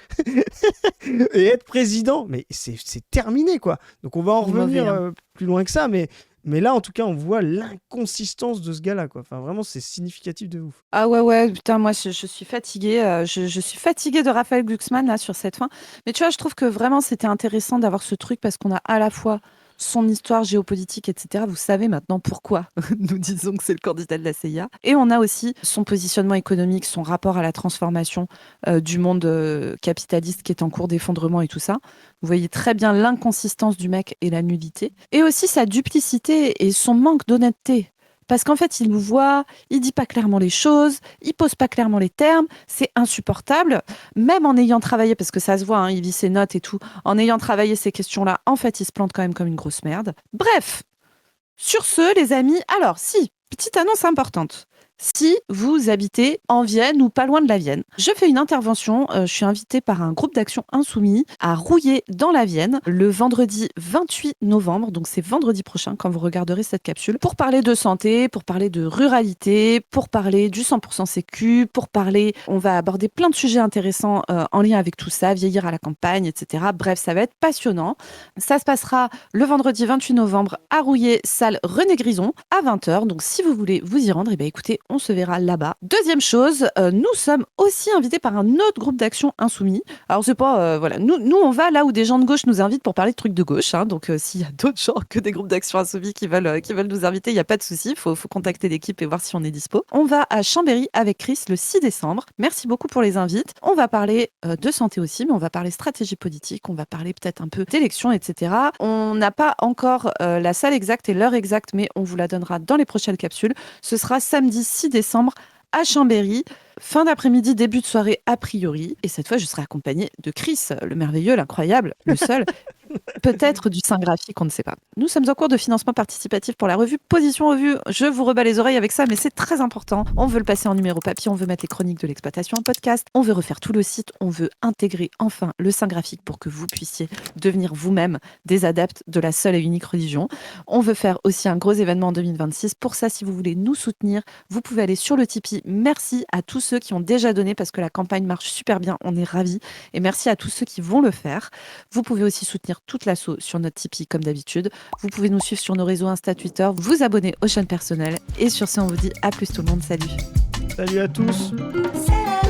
et être président. Mais c'est terminé, quoi. Donc, on va en revenir plus loin que ça, mais là, en tout cas, on voit l'inconsistance de ce gars-là, quoi. Enfin, vraiment, c'est significatif de ouf. Ah ouais, putain, moi, je suis fatiguée. Je suis fatiguée de Raphaël Glucksmann, là, sur cette fin. Mais tu vois, je trouve que vraiment, c'était intéressant d'avoir ce truc parce qu'on a à la fois son histoire géopolitique, etc. Vous savez maintenant pourquoi nous disons que c'est le candidat de la CIA. Et on a aussi son positionnement économique, son rapport à la transformation du monde capitaliste qui est en cours d'effondrement et tout ça. Vous voyez très bien l'inconsistance du mec et la nullité. Et aussi sa duplicité et son manque d'honnêteté. Parce qu'en fait, il nous voit, il dit pas clairement les choses, il pose pas clairement les termes, c'est insupportable. Même en ayant travaillé, parce que ça se voit, hein, il lit ses notes et tout, en ayant travaillé ces questions-là, en fait, il se plante quand même comme une grosse merde. Bref, sur ce, les amis, alors si, petite annonce importante. Si vous habitez en Vienne ou pas loin de la Vienne, je fais une intervention, je suis invitée par un groupe d'action insoumis à Rouillé dans la Vienne le vendredi 28 novembre, donc c'est vendredi prochain quand vous regarderez cette capsule, pour parler de santé, pour parler de ruralité, pour parler du 100% sécu, on va aborder plein de sujets intéressants en lien avec tout ça, vieillir à la campagne, etc. Bref, ça va être passionnant. Ça se passera le vendredi 28 novembre à Rouillé, salle René Grison, à 20h, donc si vous voulez vous y rendre, écoutez, on se verra là-bas. Deuxième chose, nous sommes aussi invités par un autre groupe d'action insoumis. Alors c'est pas, voilà, nous on va là où des gens de gauche nous invitent pour parler de trucs de gauche, hein, donc s'il y a d'autres gens que des groupes d'action insoumis qui veulent nous inviter, il n'y a pas de souci, faut contacter l'équipe et voir si on est dispo. On va à Chambéry avec Chris le 6 décembre. Merci beaucoup pour les invites. On va parler de santé aussi, mais on va parler stratégie politique, on va parler peut-être un peu d'élections, etc. On n'a pas encore la salle exacte et l'heure exacte, mais on vous la donnera dans les prochaines capsules. Ce sera samedi 6 décembre à Chambéry, fin d'après-midi, début de soirée a priori. Et cette fois, je serai accompagnée de Chris, le merveilleux, l'incroyable, le seul, Peut-être du sein graphique, on ne sait pas. Nous sommes en cours de financement participatif pour la revue Position Revue. Je vous rebats les oreilles avec ça, mais c'est très important. On veut le passer en numéro papier, on veut mettre les chroniques de l'exploitation en podcast, on veut refaire tout le site, on veut intégrer enfin le sein graphique pour que vous puissiez devenir vous-même des adeptes de la seule et unique religion. On veut faire aussi un gros événement en 2026. Pour ça, si vous voulez nous soutenir, vous pouvez aller sur le Tipeee. Merci à tous ceux qui ont déjà donné parce que la campagne marche super bien. On est ravis. Et merci à tous ceux qui vont le faire. Vous pouvez aussi soutenir toute l'asso sur notre Tipeee comme d'habitude. Vous pouvez nous suivre sur nos réseaux Insta, Twitter, vous abonner aux chaînes personnelles. Et sur ce, on vous dit à plus tout le monde. Salut. Salut à tous. Salut.